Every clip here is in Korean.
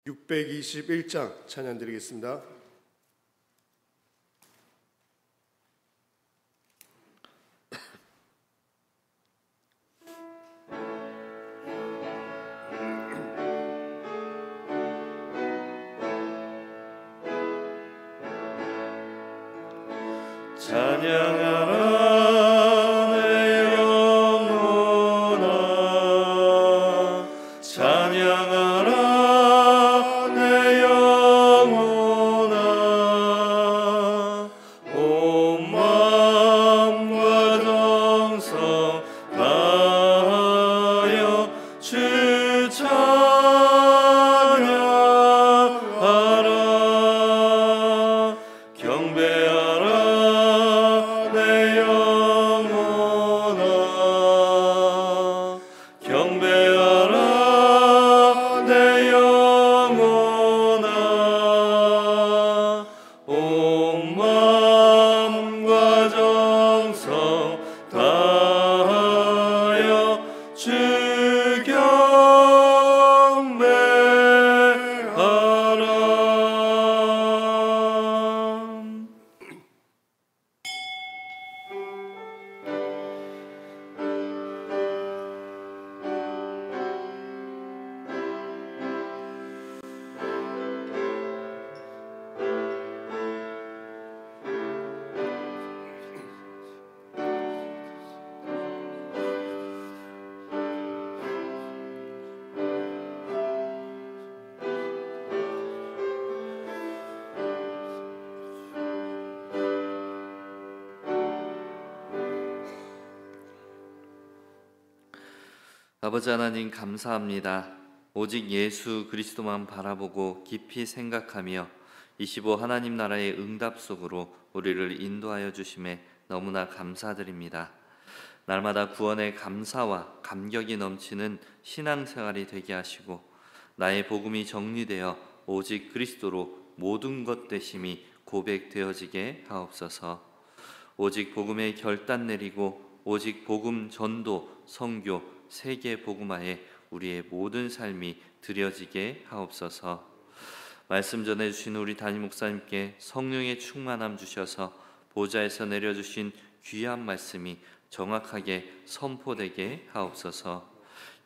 621장 찬양 드리겠습니다. 찬양하라 내 영혼아, 찬양하라 내 영혼아, 온 마음과 정성 다하여 주 찬양하라. 경배하라 내 영혼아, 경배하라 내 영혼아, 온 마음과 정성 다하여 주 경배하라. 아버지 하나님 감사합니다. 오직 예수 그리스도만 바라보고 깊이 생각하며 25 하나님 나라의 응답 속으로 우리를 인도하여 주심에 너무나 감사드립니다. 날마다 구원의 감사와 감격이 넘치는 신앙생활이 되게 하시고 나의 복음이 정리되어 오직 그리스도로 모든 것 되심이 고백되어지게 하옵소서. 오직 복음의 결단 내리고 오직 복음 전도, 선교, 세계 복음화에 우리의 모든 삶이 드려지게 하옵소서. 말씀 전해주신 우리 담임 목사님께 성령의 충만함 주셔서 보좌에서 내려주신 귀한 말씀이 정확하게 선포되게 하옵소서.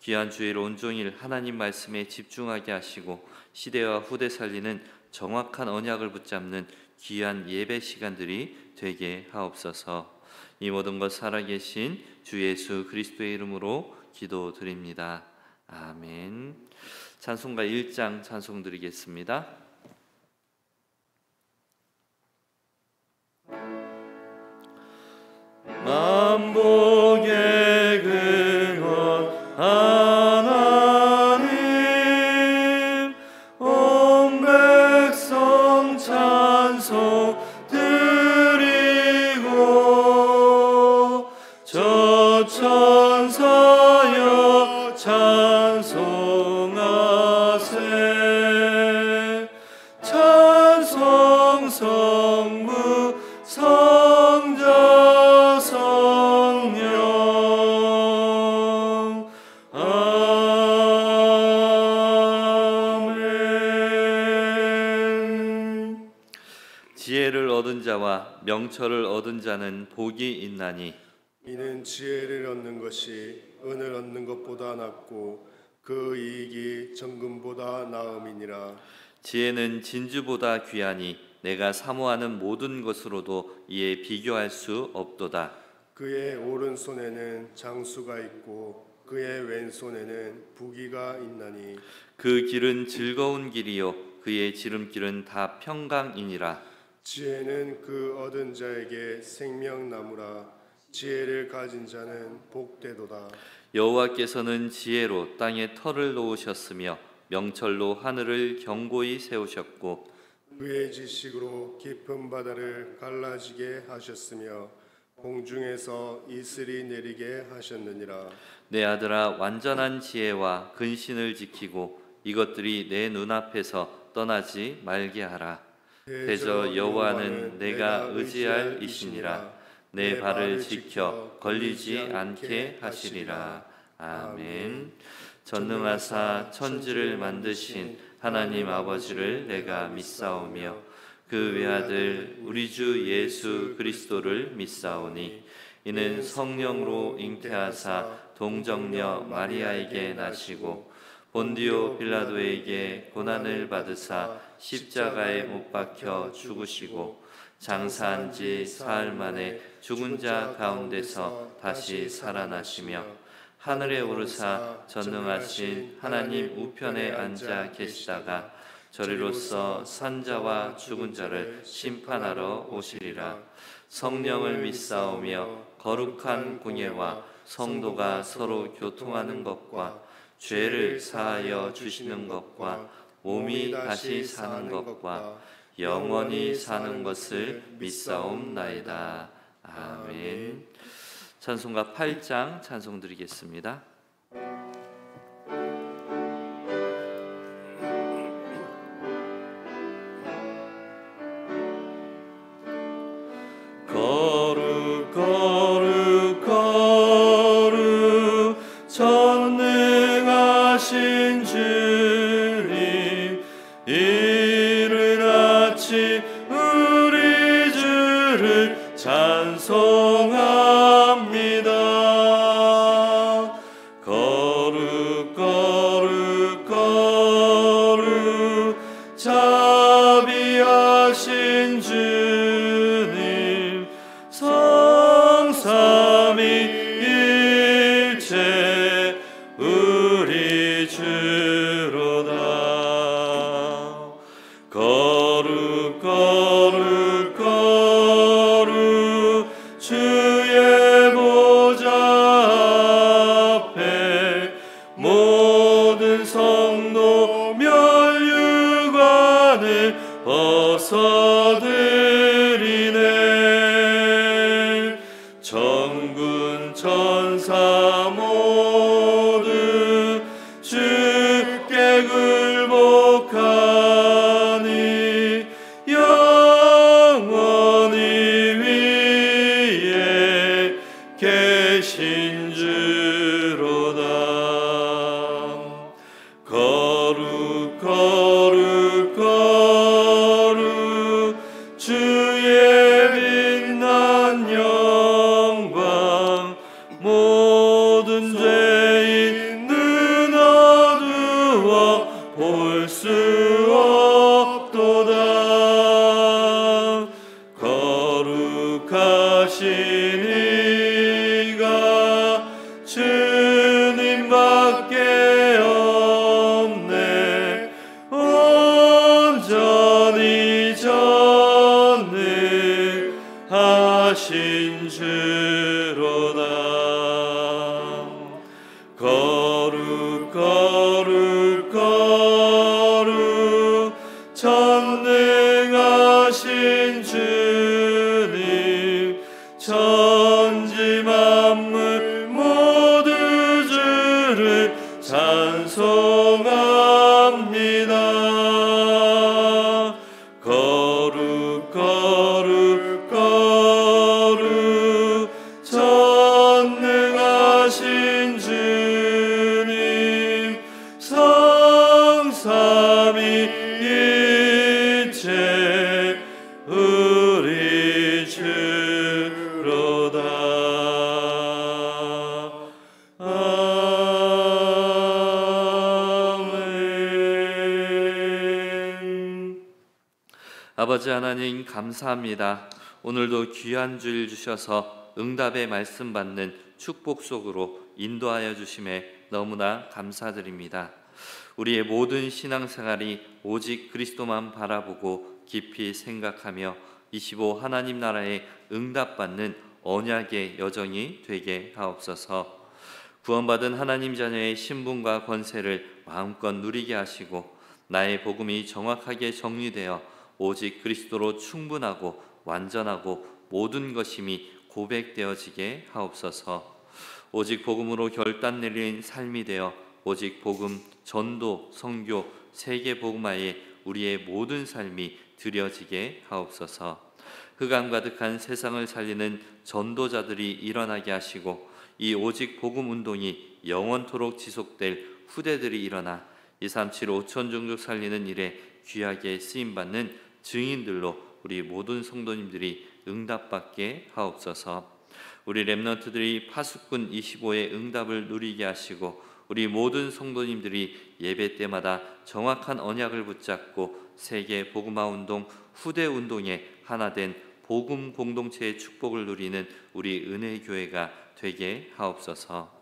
귀한 주일 온종일 하나님 말씀에 집중하게 하시고 시대와 후대 살리는 정확한 언약을 붙잡는 귀한 예배 시간들이 되게 하옵소서. 이 모든 것 살아계신 주 예수 그리스도의 이름으로 기도드립니다. 아멘. 찬송가 1장 찬송 드리겠습니다. 만복의 근원 하나님, 온 백성 찬송 드리고 저 천사여 찬송하세. 찬송 성부 성자 성령 아멘. 지혜를 얻은 자와 명철을 얻은 자는 복이 있나니 이는 지혜를 얻는 것이 은을 얻는 것보다 낫고 그 이익이 정금보다 나음이니라. 지혜는 진주보다 귀하니 내가 사모하는 모든 것으로도 이에 비교할 수 없도다. 그의 오른손에는 장수가 있고 그의 왼손에는 부귀가 있나니 그 길은 즐거운 길이요 그의 지름길은 다 평강이니라. 지혜는 그 얻은 자에게 생명나무라. 지혜를 가진 자는 복되도다. 여호와께서는 지혜로 땅에 터를 놓으셨으며 명철로 하늘을 견고히 세우셨고 그의 지식으로 깊은 바다를 갈라지게 하셨으며 공중에서 이슬이 내리게 하셨느니라. 내 아들아 완전한 지혜와 근신을 지키고 이것들이 내 눈앞에서 떠나지 말게 하라. 대저 여호와는 내가 의지할 이시니라. 내 발을 지켜 걸리지 않게 하시리라. 아멘. 전능하사 천지를 만드신 하나님 아버지를 내가 믿사오며 그 외아들 우리 주 예수 그리스도를 믿사오니 이는 성령으로 잉태하사 동정녀 마리아에게 나시고 본디오 빌라도에게 고난을 받으사 십자가에 못 박혀 죽으시고 장사한 지 사흘 만에 죽은 자 가운데서 다시 살아나시며 하늘에 오르사 전능하신 하나님 우편에 앉아 계시다가 저리로서 산자와 죽은 자를 심판하러 오시리라. 성령을 믿사오며 거룩한 공예와 성도가 서로 교통하는 것과 죄를 사하여 주시는 것과 몸이 다시 사는 것과 영원히 사는 것을 믿사옵나이다. 아멘. 찬송가 8장 찬송 드리겠습니다. 거룩 거룩 거룩 전능하신 주님 이른 아침 우리 주를 찬송합니다. 거룩 거룩 거룩 자비하신 주님 성삼위일체 우리 주로다. 거룩 거룩 거룩 주의 보좌 앞에 모든 성도 면류관을 벗어드리네. 천군 천사 모두 주께 굴복하니 영원히 위에 계신 주로다. 거룩 거룩 거룩 주의 빛난 영광 모든 죄인 눈 어두워 볼 수 없도다. 거룩하신 이가 주님밖에 없네. 온전히 전능하신 주로다. 거룩 거룩 거룩 전능하신 주님 천지 만물 모두 주를 찬송합니다. 거룩 거룩 거룩 전능하신 주님 성삼위일체 우리 주로다. 아멘. 아버지 하나님 감사합니다. 오늘도 귀한 주일 주셔서 응답의 말씀 받는 축복 속으로 인도하여 주심에 너무나 감사드립니다. 우리의 모든 신앙생활이 오직 그리스도만 바라보고 깊이 생각하며 25 하나님 나라의 응답받는 언약의 여정이 되게 하옵소서. 구원받은 하나님 자녀의 신분과 권세를 마음껏 누리게 하시고 나의 복음이 정확하게 정리되어 오직 그리스도로 충분하고 완전하고 모든 것임이 고백되어지게 하옵소서. 오직 복음으로 결단 내린 삶이 되어 오직 복음, 전도, 선교, 세계 복음화에 우리의 모든 삶이 드려지게 하옵소서. 흑암 가득한 세상을 살리는 전도자들이 일어나게 하시고 이 오직 복음 운동이 영원토록 지속될 후대들이 일어나 237 5천 종족 살리는 일에 귀하게 쓰임받는 증인들로 우리 모든 성도님들이 응답받게 하옵소서. 우리 렘넌트들이 파수꾼 25의 응답을 누리게 하시고 우리 모든 성도님들이 예배 때마다 정확한 언약을 붙잡고 세계 복음화 운동 후대 운동에 하나된 복음 공동체의 축복을 누리는 우리 은혜교회가 되게 하옵소서.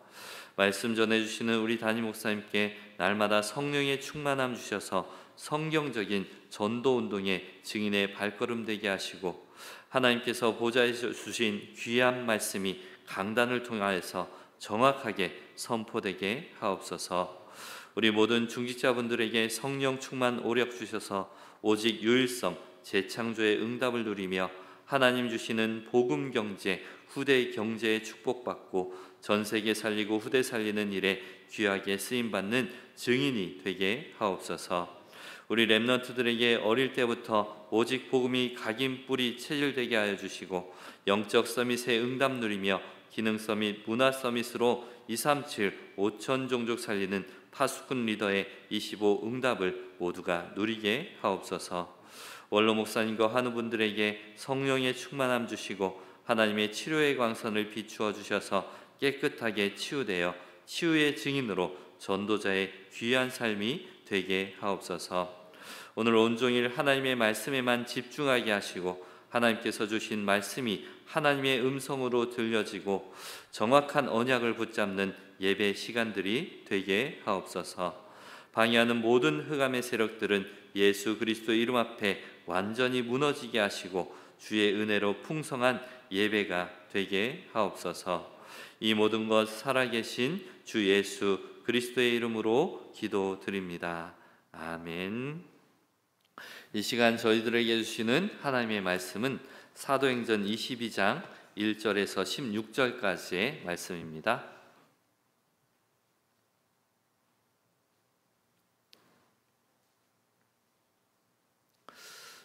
말씀 전해주시는 우리 담임 목사님께 날마다 성령의 충만함 주셔서 성경적인 전도 운동의 증인의 발걸음 되게 하시고 하나님께서 보좌에 주신 귀한 말씀이 강단을 통하여서 정확하게 선포되게 하옵소서. 우리 모든 중직자분들에게 성령 충만 오력 주셔서 오직 유일성 재창조의 응답을 누리며 하나님 주시는 복음 경제 후대 경제의 축복받고 전 세계 살리고 후대 살리는 일에 귀하게 쓰임받는 증인이 되게 하옵소서. 우리 렘넌트들에게 어릴 때부터 오직 복음이 각인 뿌리 체질되게 하여 주시고 영적 서밋의 응답 누리며 기능 서밋 문화 서밋으로 237 5천 종족 살리는 파수꾼 리더의 25 응답을 모두가 누리게 하옵소서. 원로 목사님과 환우분들에게 성령의 충만함 주시고 하나님의 치료의 광선을 비추어 주셔서 깨끗하게 치유되어 치유의 증인으로 전도자의 귀한 삶이 되게 하옵소서. 오늘 온종일 하나님의 말씀에만 집중하게 하시고 하나님께서 주신 말씀이 하나님의 음성으로 들려지고 정확한 언약을 붙잡는 예배 시간들이 되게 하옵소서. 방해하는 모든 흑암의 세력들은 예수 그리스도 이름 앞에 완전히 무너지게 하시고 주의 은혜로 풍성한 예배가 되게 하옵소서. 이 모든 것 살아계신 주 예수 그리스도의 이름으로 기도드립니다. 아멘. 이 시간 저희들에게 주시는 하나님의 말씀은 사도행전 22장 1절에서 16절까지의 말씀입니다.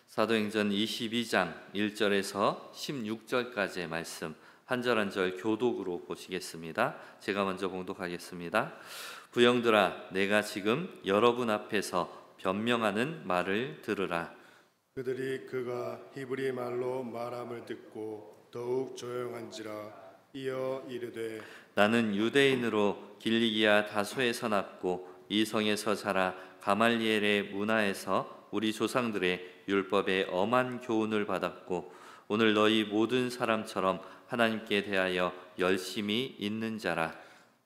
사도행전 22장 1절에서 16절까지의 말씀 한 절 한 절 교독으로 보시겠습니다. 제가 먼저 봉독하겠습니다. 부형들아, 내가 지금 여러분 앞에서 변명하는 말을 들으라. 그들이 그가 히브리 말로 말함을 듣고 더욱 조용한지라. 이어 이르되 나는 유대인으로 길리기아 다소에서 났고 이 성에서 자라 가말리엘의 문화에서 우리 조상들의 율법의 엄한 교훈을 받았고 오늘 너희 모든 사람처럼 하나님께 대하여 열심히 있는 자라.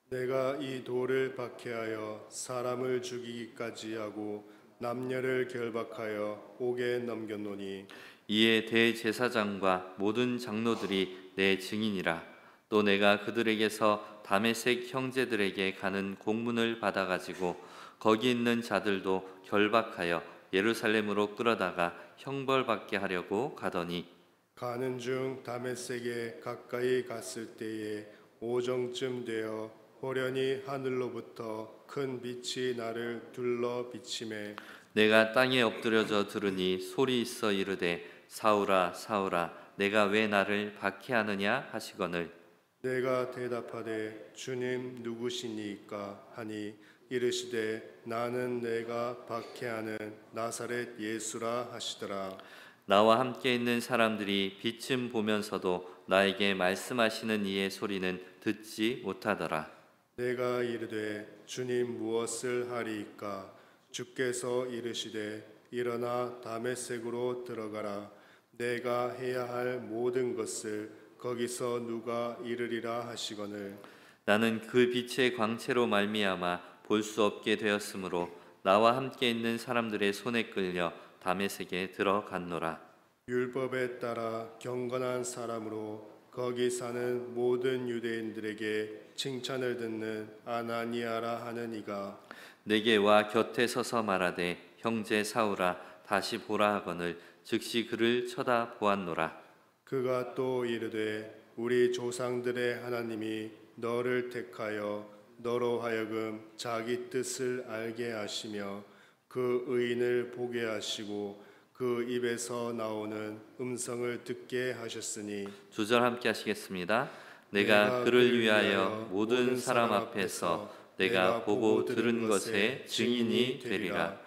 내가 이 돌을 박해하여 사람을 죽이기까지 하고 남녀를 결박하여 옥에 넘겼노니 이에 대제사장과 모든 장로들이 내 증인이라. 또 내가 그들에게서 다메섹 형제들에게 가는 공문을 받아가지고 거기 있는 자들도 결박하여 예루살렘으로 끌어다가 형벌받게 하려고 가더니 가는 중 다메섹에 가까이 갔을 때에 오정쯤 되어 호련히 하늘로부터 큰 빛이 나를 둘러 비치매 내가 땅에 엎드려져 들으니 소리 있어 이르되 사울아 사울아 내가 왜 나를 박해하느냐 하시거늘 내가 대답하되 주님 누구시니까 하니 이르시되 나는 내가 박해하는 나사렛 예수라 하시더라. 나와 함께 있는 사람들이 빛은 보면서도 나에게 말씀하시는 이의 소리는 듣지 못하더라. 내가 이르되 주님 무엇을 하리이까? 주께서 이르시되 일어나 다메섹으로 들어가라. 내가 해야 할 모든 것을 거기서 누가 이르리라 하시거늘 나는 그 빛의 광채로 말미암아 볼 수 없게 되었으므로 나와 함께 있는 사람들의 손에 끌려 다메섹에 들어갔노라. 율법에 따라 경건한 사람으로 거기 사는 모든 유대인들에게 칭찬을 듣는 아나니아라 하는 이가 내게 와 곁에 서서 말하되 형제 사울아 다시 보라 하거늘 즉시 그를 쳐다보았노라. 그가 또 이르되 우리 조상들의 하나님이 너를 택하여 너로 하여금 자기 뜻을 알게 하시며 그 의인을 보게 하시고 그 입에서 나오는 음성을 듣게 하셨으니 두 절 함께 하시겠습니다. 내가 그를 위하여 모든 사람 앞에서 내가 보고 들은 것의 증인이 되리라.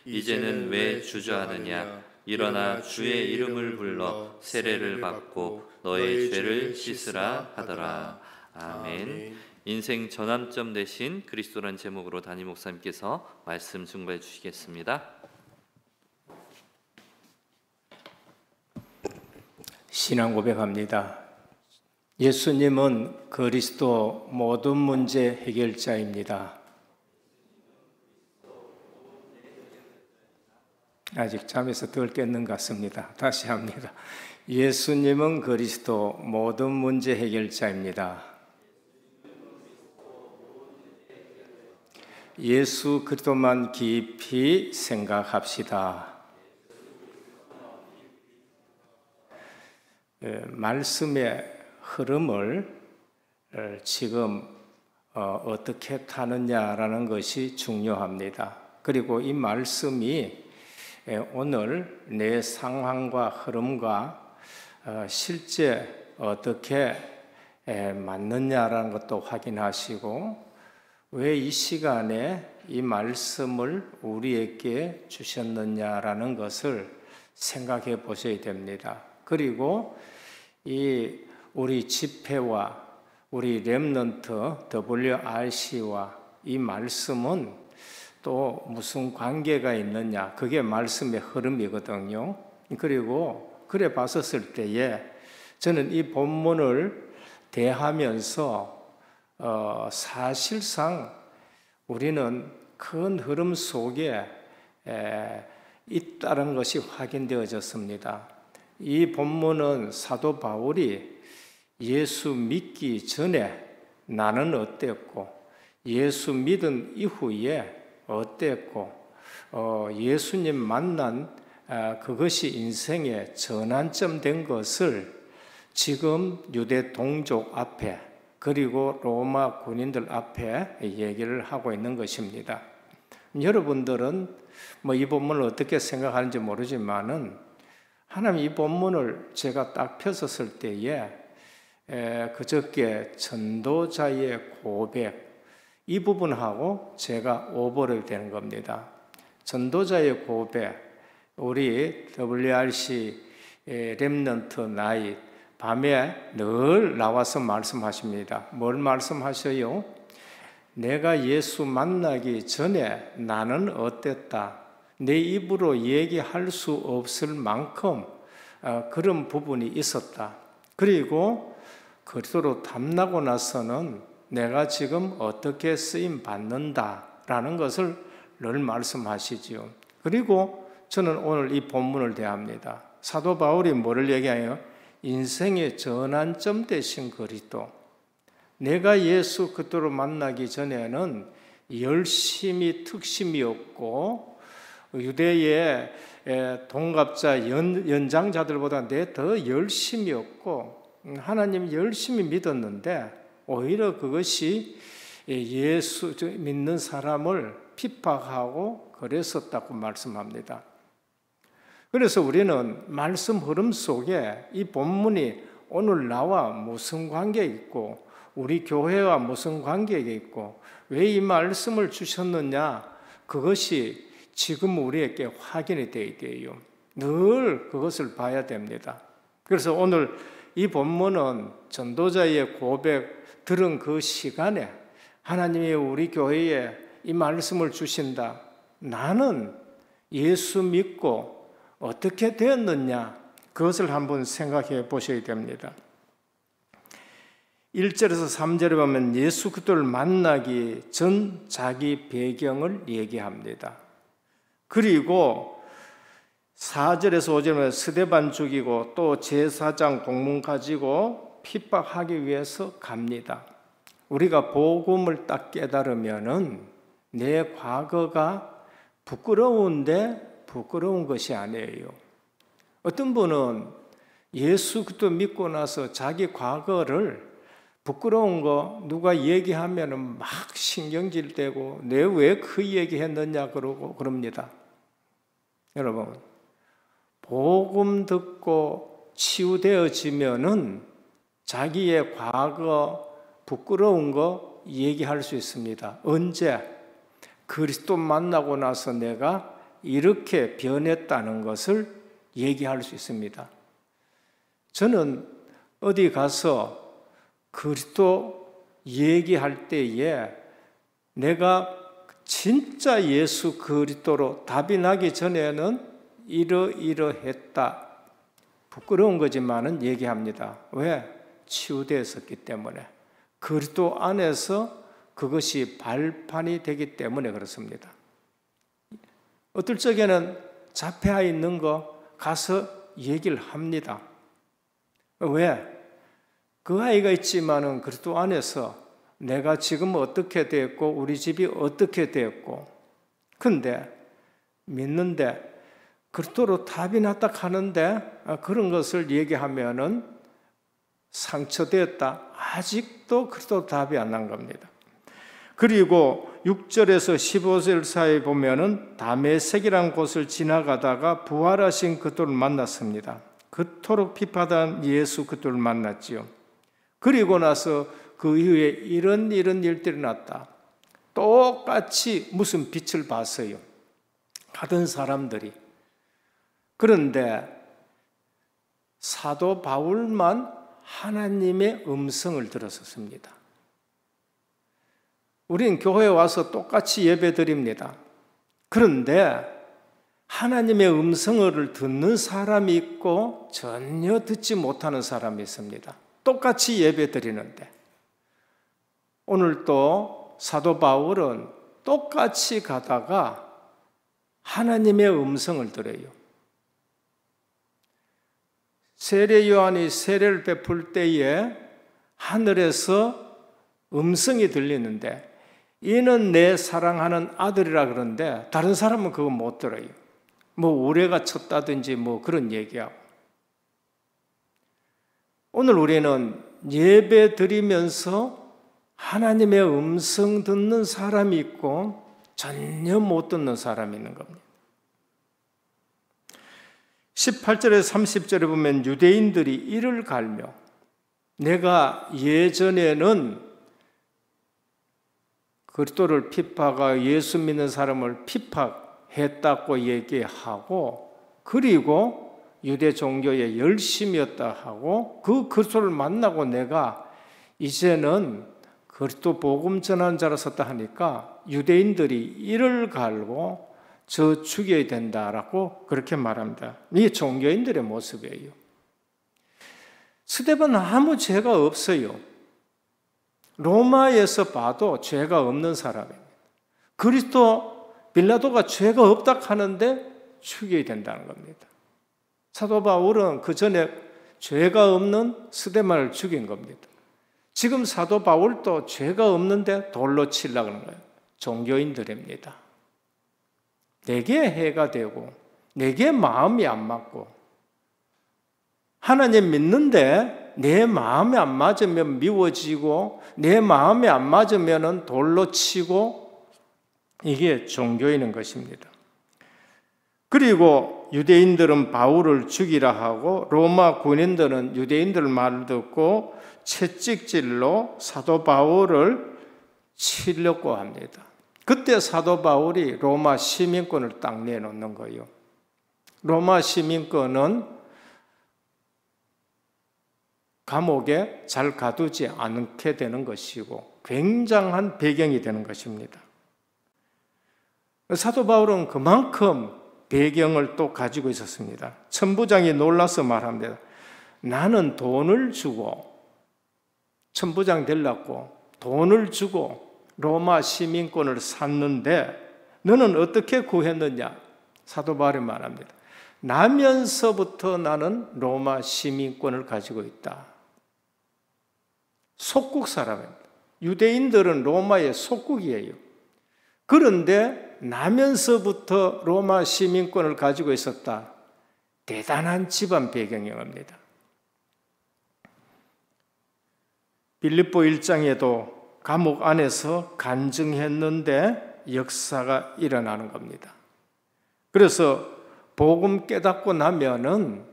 이제는 왜 주저하느냐? 일어나 주의 이름을 불러 세례를 받고 너의 죄를 씻으라 하더라. 아멘. 인생 전환점 대신 그리스도란 제목으로 담임 목사님께서 말씀 증거해 주시겠습니다. 신앙 고백합니다. 예수님은 그리스도 모든 문제 해결자입니다. 아직 잠에서 덜 깼는 것 같습니다. 다시 합니다. 예수님은 그리스도 모든 문제 해결자입니다. 예수 그리스도만 깊이 생각합시다. 말씀의 흐름을 지금 어떻게 타느냐라는 것이 중요합니다. 그리고 이 말씀이 오늘 내 상황과 흐름과 실제 어떻게 맞느냐라는 것도 확인하시고 왜 이 시간에 이 말씀을 우리에게 주셨느냐라는 것을 생각해 보셔야 됩니다. 그리고 이 우리 집회와 우리 렘넌트 WRC와 이 말씀은 또 무슨 관계가 있느냐? 그게 말씀의 흐름이거든요. 그리고 그래 봤었을 때에 저는 이 본문을 대하면서 사실상 우리는 큰 흐름 속에 있다는 것이 확인되어졌습니다. 이 본문은 사도 바울이 예수 믿기 전에 나는 어땠고 예수 믿은 이후에 어땠고 예수님 만난 그것이 인생의 전환점 된 것을 지금 유대 동족 앞에 그리고 로마 군인들 앞에 얘기를 하고 있는 것입니다. 여러분들은 이 본문을 어떻게 생각하는지 모르지만은 하나님 이 본문을 제가 딱 펴섰을 때에 그저께 전도자의 고백 이 부분하고 제가 오버랩 되는 겁니다. 전도자의 고백 우리 WRC 렘넌트 나잇 밤에 늘 나와서 말씀하십니다. 뭘 말씀하셔요? 내가 예수 만나기 전에 나는 어땠다. 내 입으로 얘기할 수 없을 만큼 그런 부분이 있었다. 그리고 그리스도로 담나고 나서는 내가 지금 어떻게 쓰임 받는다라는 것을 늘 말씀하시지요. 그리고 저는 오늘 이 본문을 대합니다. 사도 바울이 뭐를 얘기해요? 인생의 전환점 되신 그리스도. 내가 예수 그리스도로 만나기 전에는 열심히 특심이었고 유대의 동갑자 연장자들보다 내 더 열심이었고 하나님 열심히 믿었는데 오히려 그것이 예수 믿는 사람을 핍박하고 그랬었다고 말씀합니다. 그래서 우리는 말씀 흐름 속에 이 본문이 오늘 나와 무슨 관계가 있고 우리 교회와 무슨 관계가 있고 왜 이 말씀을 주셨느냐 그것이 지금 우리에게 확인이 되어야 돼요. 늘 그것을 봐야 됩니다. 그래서 오늘 이 본문은 전도자의 고백 들은 그 시간에 하나님이 우리 교회에 이 말씀을 주신다. 나는 예수 믿고 어떻게 되었느냐 그것을 한번 생각해 보셔야 됩니다. 1절에서 3절에 보면 예수 그리스도를 만나기 전 자기 배경을 얘기합니다. 그리고 4절에서 5절에 스데반 죽이고 또 제사장 공문 가지고 핍박하기 위해서 갑니다. 우리가 복음을 딱 깨달으면은 내 과거가 부끄러운데 부끄러운 것이 아니에요. 어떤 분은 예수 그리스도 믿고 나서 자기 과거를 부끄러운 거 누가 얘기하면은 막 신경질 되고 내 왜 그 얘기했느냐 그러고 그럽니다. 여러분, 복음 듣고 치유되어지면은 자기의 과거 부끄러운 거 얘기할 수 있습니다. 언제? 그리스도 만나고 나서 내가 이렇게 변했다는 것을 얘기할 수 있습니다. 저는 어디 가서 그리스도 얘기할 때에 내가 진짜 예수 그리스도로 답이 나기 전에는 이러이러했다. 부끄러운 거지만은 얘기합니다. 왜? 치유되어 있었기 때문에. 그리스도 안에서 그것이 발판이 되기 때문에 그렇습니다. 어떨 적에는 자폐아 있는 거 가서 얘기를 합니다. 왜? 그 아이가 있지만은 그리스도 안에서 내가 지금 어떻게 됐고 우리 집이 어떻게 됐고 근데 믿는데 그리스도로 답이 났다 하는데 그런 것을 얘기하면은 상처되었다. 아직도 그리스도 답이 안 난 겁니다. 그리고 6절에서 15절 사이에 보면은 다메섹이라는 곳을 지나가다가 부활하신 그리스도를 만났습니다. 그토록 비판한 예수 그리스도를 만났지요. 그리고 나서 그 이후에 이런 일들이 났다. 똑같이 무슨 빛을 봤어요. 가던 사람들이. 그런데 사도 바울만 하나님의 음성을 들었었습니다. 우린 교회에 와서 똑같이 예배 드립니다. 그런데 하나님의 음성을 듣는 사람이 있고 전혀 듣지 못하는 사람이 있습니다. 똑같이 예배 드리는데 오늘 또 사도 바울은 똑같이 가다가 하나님의 음성을 들어요. 세례 요한이 세례를 베풀 때에 하늘에서 음성이 들리는데 이는 내 사랑하는 아들이라 그러는데 다른 사람은 그거 못 들어요. 뭐 우레가 쳤다든지 뭐 그런 얘기하고. 오늘 우리는 예배 드리면서 하나님의 음성 듣는 사람이 있고 전혀 못 듣는 사람이 있는 겁니다. 18절에서 30절에 보면 유대인들이 이를 갈며 내가 예전에는 그리스도를 핍박하고 예수 믿는 사람을 핍박했다고 얘기하고 그리고 유대 종교에 열심이었다 하고 그 그리스도를 만나고 내가 이제는 그리스도 복음 전하는 자로 섰다 하니까 유대인들이 이를 갈고 저 죽여야 된다라고 그렇게 말합니다. 이게 종교인들의 모습이에요. 스데반은 아무 죄가 없어요. 로마에서 봐도 죄가 없는 사람입니다. 그리스도 빌라도가 죄가 없다 하는데 죽여야 된다는 겁니다. 사도 바울은 그 전에 죄가 없는 스데반을 죽인 겁니다. 지금 사도 바울도 죄가 없는데 돌로 치려고 하는 거예요. 종교인들입니다. 내게 해가 되고 내게 마음이 안 맞고 하나님 믿는데 내 마음에 안 맞으면 미워지고 내 마음에 안 맞으면 돌로 치고 이게 종교인인 것입니다. 그리고 유대인들은 바울을 죽이라 하고 로마 군인들은 유대인들 말을 듣고 채찍질로 사도 바울을 치려고 합니다. 그때 사도 바울이 로마 시민권을 딱 내놓는 거예요. 로마 시민권은 감옥에 잘 가두지 않게 되는 것이고 굉장한 배경이 되는 것입니다. 사도 바울은 그만큼 배경을 또 가지고 있었습니다. 천부장이 놀라서 말합니다. 나는 돈을 주고 천부장 되려고 돈을 주고 로마 시민권을 샀는데 너는 어떻게 구했느냐? 사도 바울이 말합니다. 나면서부터 나는 로마 시민권을 가지고 있다. 속국 사람입니다. 유대인들은 로마의 속국이에요. 그런데 나면서부터 로마 시민권을 가지고 있었다. 대단한 집안 배경입니다. 빌립보 1장에도 감옥 안에서 간증했는데 역사가 일어나는 겁니다. 그래서 복음 깨닫고 나면은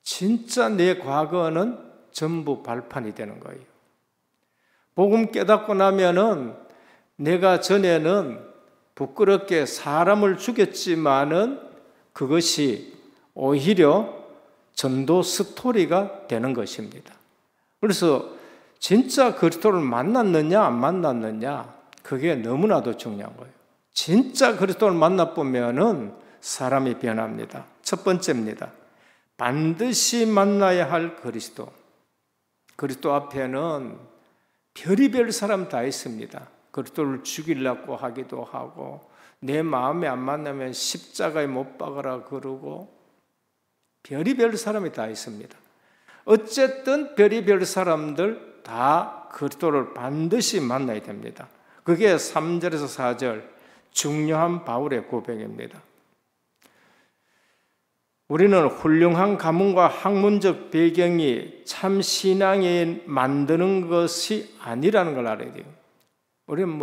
진짜 내 과거는 전부 발판이 되는 거예요. 복음 깨닫고 나면은 내가 전에는 부끄럽게 사람을 죽였지만은 그것이 오히려 전도 스토리가 되는 것입니다. 그래서 진짜 그리스도를 만났느냐 안 만났느냐 그게 너무나도 중요한 거예요. 진짜 그리스도를 만나보면은 사람이 변합니다. 첫 번째입니다. 반드시 만나야 할 그리스도. 그리스도 앞에는 별의별 사람 다 있습니다. 그리스도를 죽이려고 하기도 하고 내 마음에 안 만나면 십자가에 못 박으라 그러고 별의별 사람이 다 있습니다. 어쨌든 별의별 사람들 다 그리스도를 반드시 만나야 됩니다. 그게 3절에서 4절 중요한 바울의 고백입니다. 우리는 훌륭한 가문과 학문적 배경이 참 신앙에 만드는 것이 아니라는 걸 알아야 돼요. 우리는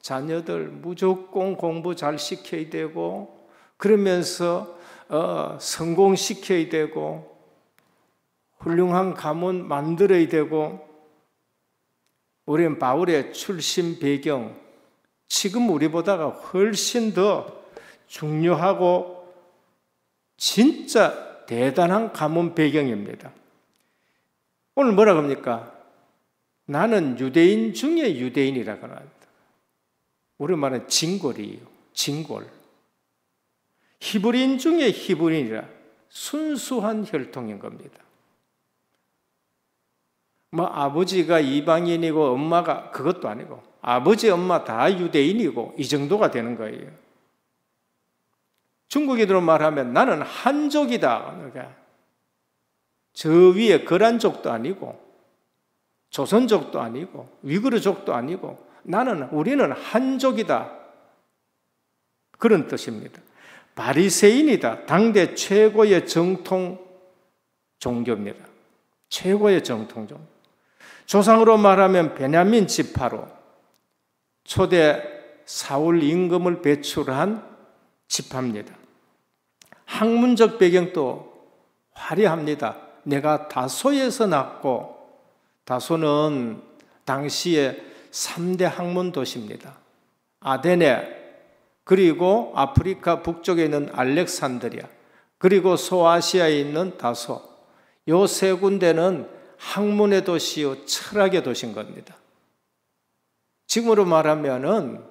자녀들 무조건 공부 잘 시켜야 되고 그러면서 성공시켜야 되고 훌륭한 가문 만들어야 되고 우리는 바울의 출신 배경 지금 우리보다가 훨씬 더 중요하고 진짜 대단한 가문 배경입니다. 오늘 뭐라고 합니까? 나는 유대인 중에 유대인이라고 합니다. 우리말은 진골이에요. 진골. 히브리인 중에 히브리인이라 순수한 혈통인 겁니다. 아버지가 이방인이고 엄마가 그것도 아니고 아버지 엄마 다 유대인이고 이 정도가 되는 거예요. 중국인으로 말하면 나는 한족이다. 그러니까 저 위에 거란족도 아니고 조선족도 아니고 위구르족도 아니고 우리는 한족이다. 그런 뜻입니다. 바리새인이다. 당대 최고의 정통 종교입니다. 최고의 정통 종교. 조상으로 말하면 베냐민 지파로 초대 사울 임금을 배출한 지파입니다. 학문적 배경도 화려합니다. 내가 다소에서 났고 다소는 당시에 3대 학문 도시입니다. 아테네, 그리고 아프리카 북쪽에 있는 알렉산드리아, 그리고 소아시아에 있는 다소. 요 세 군데는 학문의 도시요 철학의 도시인 겁니다. 지금으로 말하면은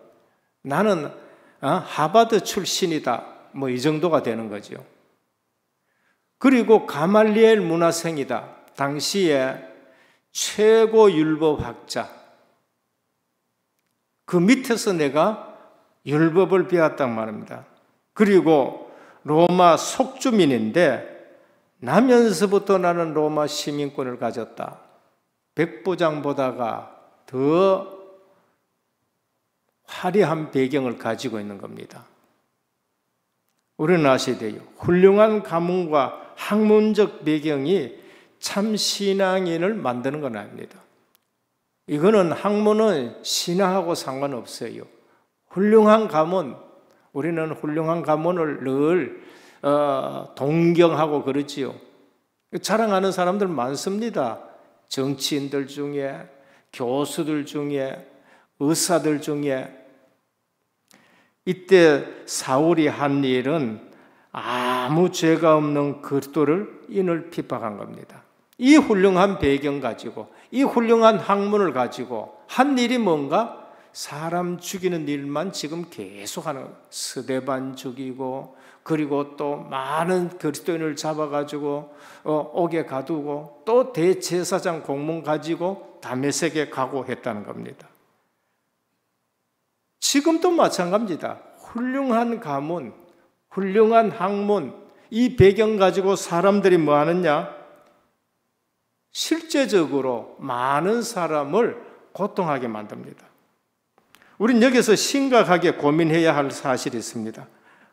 나는 하버드 출신이다. 이 정도가 되는 거죠. 그리고 가말리엘 문화생이다. 당시에 최고 율법학자. 그 밑에서 내가 율법을 배웠단 말입니다. 그리고 로마 속주민인데 나면서부터 나는 로마 시민권을 가졌다. 백부장보다가 더 화려한 배경을 가지고 있는 겁니다. 우리는 아셔야 돼요. 훌륭한 가문과 학문적 배경이 참 신앙인을 만드는 건 아닙니다. 이거는 학문은 신앙하고 상관없어요. 훌륭한 가문, 우리는 훌륭한 가문을 늘 동경하고 그러지요. 자랑하는 사람들 많습니다. 정치인들 중에, 교수들 중에, 의사들 중에. 이때 사울이 한 일은 아무 죄가 없는 그리스도를 인을 핍박한 겁니다. 이 훌륭한 배경 가지고, 이 훌륭한 학문을 가지고 한 일이 뭔가? 사람 죽이는 일만 지금 계속하는 거예요. 스데반 죽이고, 그리고 또 많은 그리스도인을 잡아가지고 옥에 가두고, 또 대제사장 공문 가지고 다메섹에 가고 했다는 겁니다. 지금도 마찬가지입니다. 훌륭한 가문, 훌륭한 학문, 이 배경 가지고 사람들이 뭐 하느냐? 실제적으로 많은 사람을 고통하게 만듭니다. 우린 여기서 심각하게 고민해야 할 사실이 있습니다.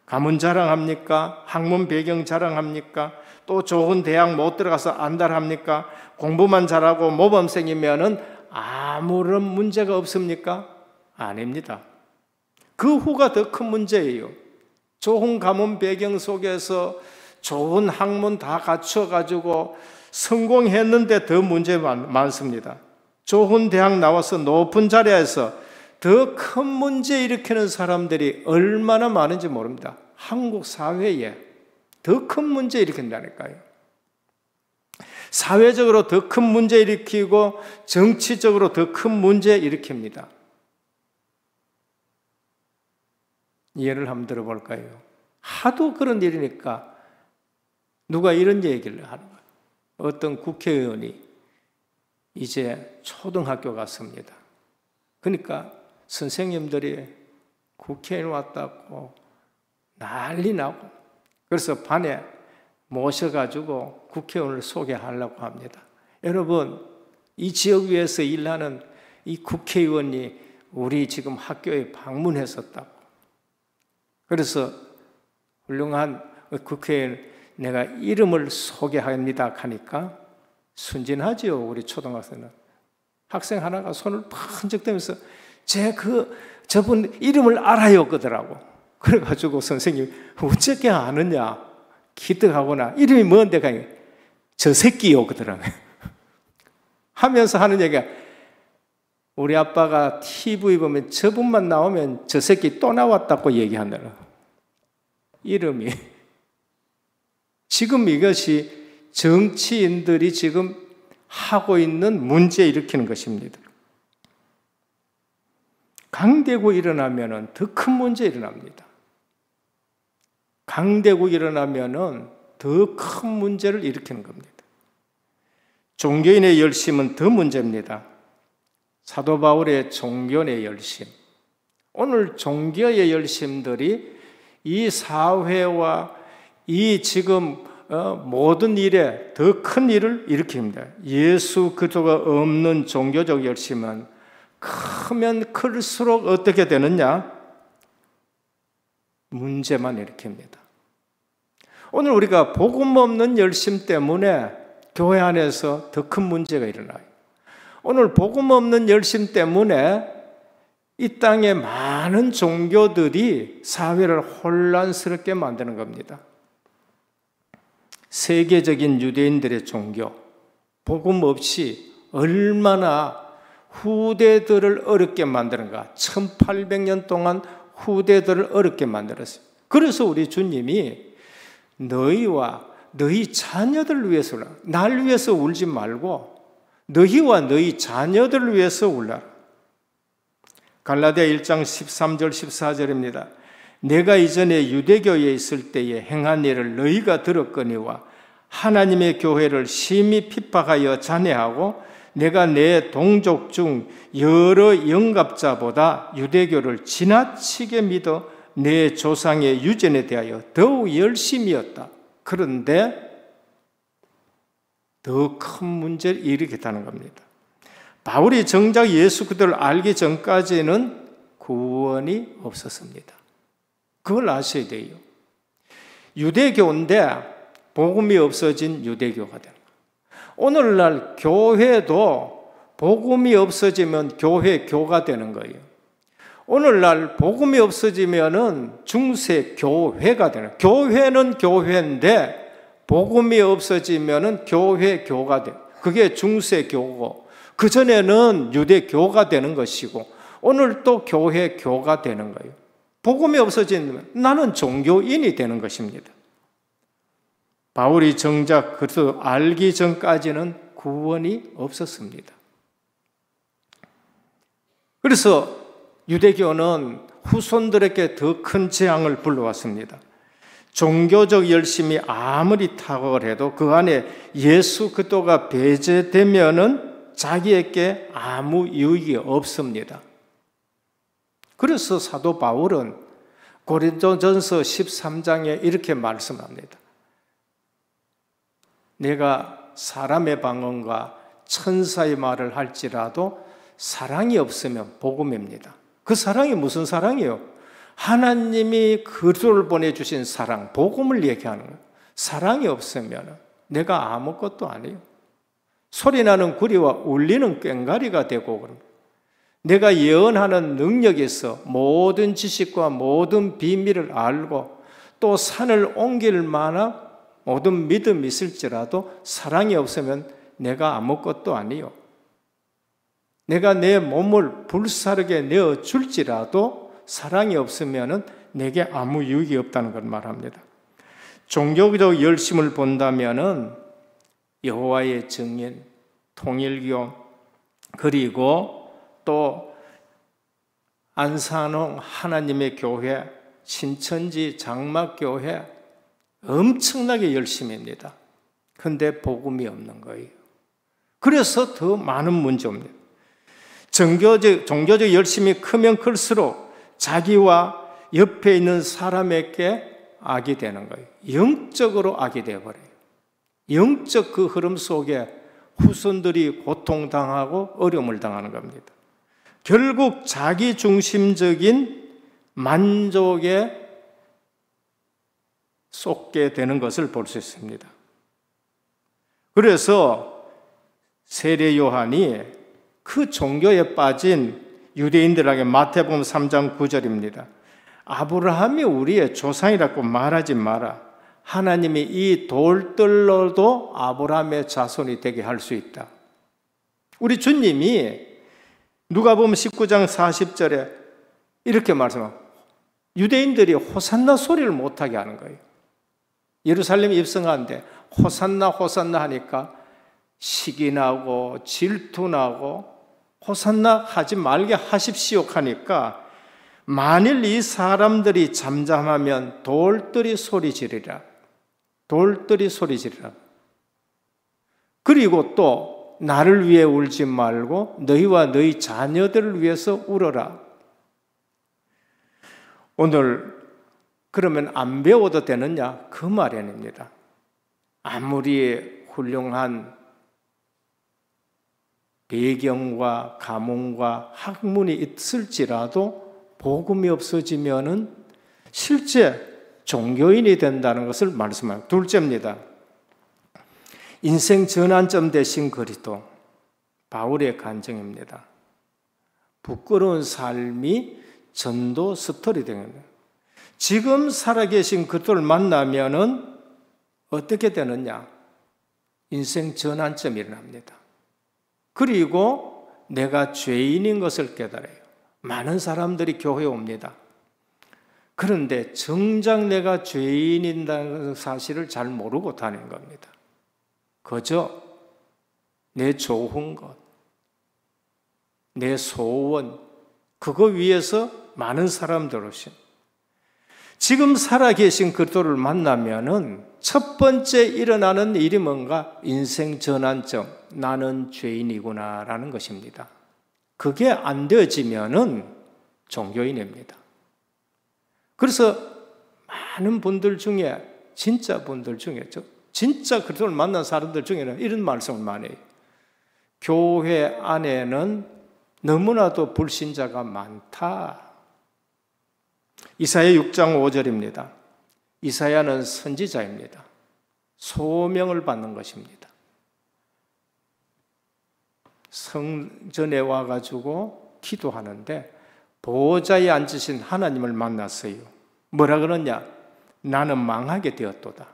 가문 자랑합니까? 학문 배경 자랑합니까? 또 좋은 대학 못 들어가서 안달합니까? 공부만 잘하고 모범생이면은 아무런 문제가 없습니까? 아닙니다. 그 후가 더 큰 문제예요. 좋은 가문 배경 속에서 좋은 학문 다 갖춰가지고 성공했는데 더 문제 많습니다. 좋은 대학 나와서 높은 자리에서 더 큰 문제 일으키는 사람들이 얼마나 많은지 모릅니다. 한국 사회에 더 큰 문제 일으킨다니까요. 사회적으로 더 큰 문제 일으키고 정치적으로 더 큰 문제 일으킵니다. 예를 한번 들어볼까요? 하도 그런 일이니까 누가 이런 얘기를 하는 거예요. 어떤 국회의원이 이제 초등학교 갔습니다. 그러니까 선생님들이 국회의원 왔다고 난리 나고, 그래서 반에 모셔가지고 국회의원을 소개하려고 합니다. 여러분, 이 지역 위에서 일하는 이 국회의원이 우리 지금 학교에 방문했었다고. 그래서 훌륭한 국회의원 내가 이름을 소개합니다 하니까 순진하지요. 우리 초등학생은. 학생 하나가 손을 번쩍 들면서 저분 이름을 알아요 그러더라고. 그래가지고 선생님이 어떻게 아느냐 기특하구나. 이름이 뭔데 가니 저 새끼요 그러더라고요. 하면서 하는 얘기가, 우리 아빠가 TV 보면 저분만 나오면 저 새끼 또 나왔다고 얘기하더라고요. 이름이. 지금 이것이 정치인들이 지금 하고 있는 문제 일으키는 것입니다. 강대국 일어나면 더 큰 문제 일어납니다. 강대국 일어나면 더 큰 문제를 일으키는 겁니다. 종교인의 열심은 더 문제입니다. 사도 바울의 종교의 열심. 오늘 종교의 열심들이 이 사회와 이 지금 모든 일에 더 큰 일을 일으킵니다. 예수 그리스도가 없는 종교적 열심은 크면 클수록 어떻게 되느냐? 문제만 일으킵니다. 오늘 우리가 복음 없는 열심 때문에 교회 안에서 더 큰 문제가 일어나요. 오늘 복음 없는 열심 때문에 이 땅에 많은 종교들이 사회를 혼란스럽게 만드는 겁니다. 세계적인 유대인들의 종교, 복음 없이 얼마나 후대들을 어렵게 만드는가. 1800년 동안 후대들을 어렵게 만들었어요. 그래서 우리 주님이 너희와 너희 자녀들을 위해서 울라. 날 위해서 울지 말고 너희와 너희 자녀들을 위해서 울라. 갈라디아 1장 13절 14절입니다. 내가 이전에 유대교에 있을 때에 행한 일을 너희가 들었거니와 하나님의 교회를 심히 핍박하여 잔해하고 내가 내 동족 중 여러 영갑자보다 유대교를 지나치게 믿어 내 조상의 유전에 대하여 더욱 열심이었다. 그런데 더 큰 문제를 일으켰다는 겁니다. 바울이 정작 예수 그리스도를 알기 전까지는 구원이 없었습니다. 그걸 아셔야 돼요. 유대교인데 복음이 없어진 유대교가 되는 거예요. 오늘날 교회도 복음이 없어지면 교회교가 되는 거예요. 오늘날 복음이 없어지면은 중세교회가 되는 거예요. 교회는 교회인데 복음이 없어지면은 교회교가 돼요. 그게 중세교고, 그전에는 유대교가 되는 것이고 오늘 또 교회교가 되는 거예요. 복음이 없어지면 나는 종교인이 되는 것입니다. 바울이 정작 그래서 알기 전까지는 구원이 없었습니다. 그래서 유대교는 후손들에게 더 큰 재앙을 불러왔습니다. 종교적 열심이 아무리 탁월해도 그 안에 예수 그리스도가 배제되면은 자기에게 아무 유익이 없습니다. 그래서 사도 바울은 고린도전서 13장에 이렇게 말씀합니다. 내가 사람의 방언과 천사의 말을 할지라도 사랑이 없으면 복음입니다. 그 사랑이 무슨 사랑이요? 하나님이 그리스도를 보내주신 사랑, 복음을 얘기하는 거예요. 사랑이 없으면 내가 아무것도 아니에요. 소리나는 구리와 울리는 꽹과리가 되고 그럽니다. 내가 예언하는 능력이 있어 모든 지식과 모든 비밀을 알고 또 산을 옮길 만한 모든 믿음이 있을지라도 사랑이 없으면 내가 아무것도 아니요. 내가 내 몸을 불사르게 내어 줄지라도 사랑이 없으면 내게 아무 유익이 없다는 걸 말합니다. 종교적 열심을 본다면 여호와의 증인, 통일교, 그리고 또 안산홍 하나님의 교회, 신천지 장막교회 엄청나게 열심입니다. 그런데 복음이 없는 거예요. 그래서 더 많은 문제입니다. 종교적 열심이 크면 클수록 자기와 옆에 있는 사람에게 악이 되는 거예요. 영적으로 악이 되어버려요. 영적 그 흐름 속에 후손들이 고통당하고 어려움을 당하는 겁니다. 결국 자기중심적인 만족에 쏟게 되는 것을 볼 수 있습니다. 그래서 세례 요한이 그 종교에 빠진 유대인들에게 마태복음 3장 9절입니다. 아브라함이 우리의 조상이라고 말하지 마라. 하나님이 이 돌들로도 아브라함의 자손이 되게 할 수 있다. 우리 주님이 누가복음 19장 40절에 이렇게 말씀합니다. 유대인들이 호산나 소리를 못하게 하는 거예요. 예루살렘에 입성하는데 호산나 호산나 하니까 시기 나고 질투 나고 호산나 하지 말게 하십시오 하니까 만일 이 사람들이 잠잠하면 돌들이 소리 지르리라. 돌들이 소리 지르라. 그리고 또 나를 위해 울지 말고 너희와 너희 자녀들을 위해서 울어라. 오늘 그러면 안 배워도 되느냐? 그 말이 아닙니다. 아무리 훌륭한 배경과 가문과 학문이 있을지라도 복음이 없어지면은 실제 종교인이 된다는 것을 말씀합니다. 둘째입니다. 인생 전환점 되신 그리스도, 바울의 간증입니다. 부끄러운 삶이 전도 스토리 됩니다. 지금 살아계신 그리스도를 만나면은 어떻게 되느냐? 인생 전환점이 일어납니다. 그리고 내가 죄인인 것을 깨달아요. 많은 사람들이 교회에 옵니다. 그런데 정작 내가 죄인이라는 사실을 잘 모르고 다니는 겁니다. 그저 내 좋은 것, 내 소원, 그거 위해서 많은 사람들 오신. 지금 살아계신 그리스도를 만나면은 첫 번째 일어나는 일이 뭔가? 인생 전환점, 나는 죄인이구나라는 것입니다. 그게 안 되어지면은 종교인입니다. 그래서 많은 분들 중에, 진짜 분들 중에, 진짜 그리스도를 만난 사람들 중에는 이런 말씀을 많이 해요. 교회 안에는 너무나도 불신자가 많다. 이사야 6장 5절입니다. 이사야는 선지자입니다. 소명을 받는 것입니다. 성전에 와가지고 기도하는데 보호자에 앉으신 하나님을 만났어요. 뭐라 그러냐? 나는 망하게 되었도다.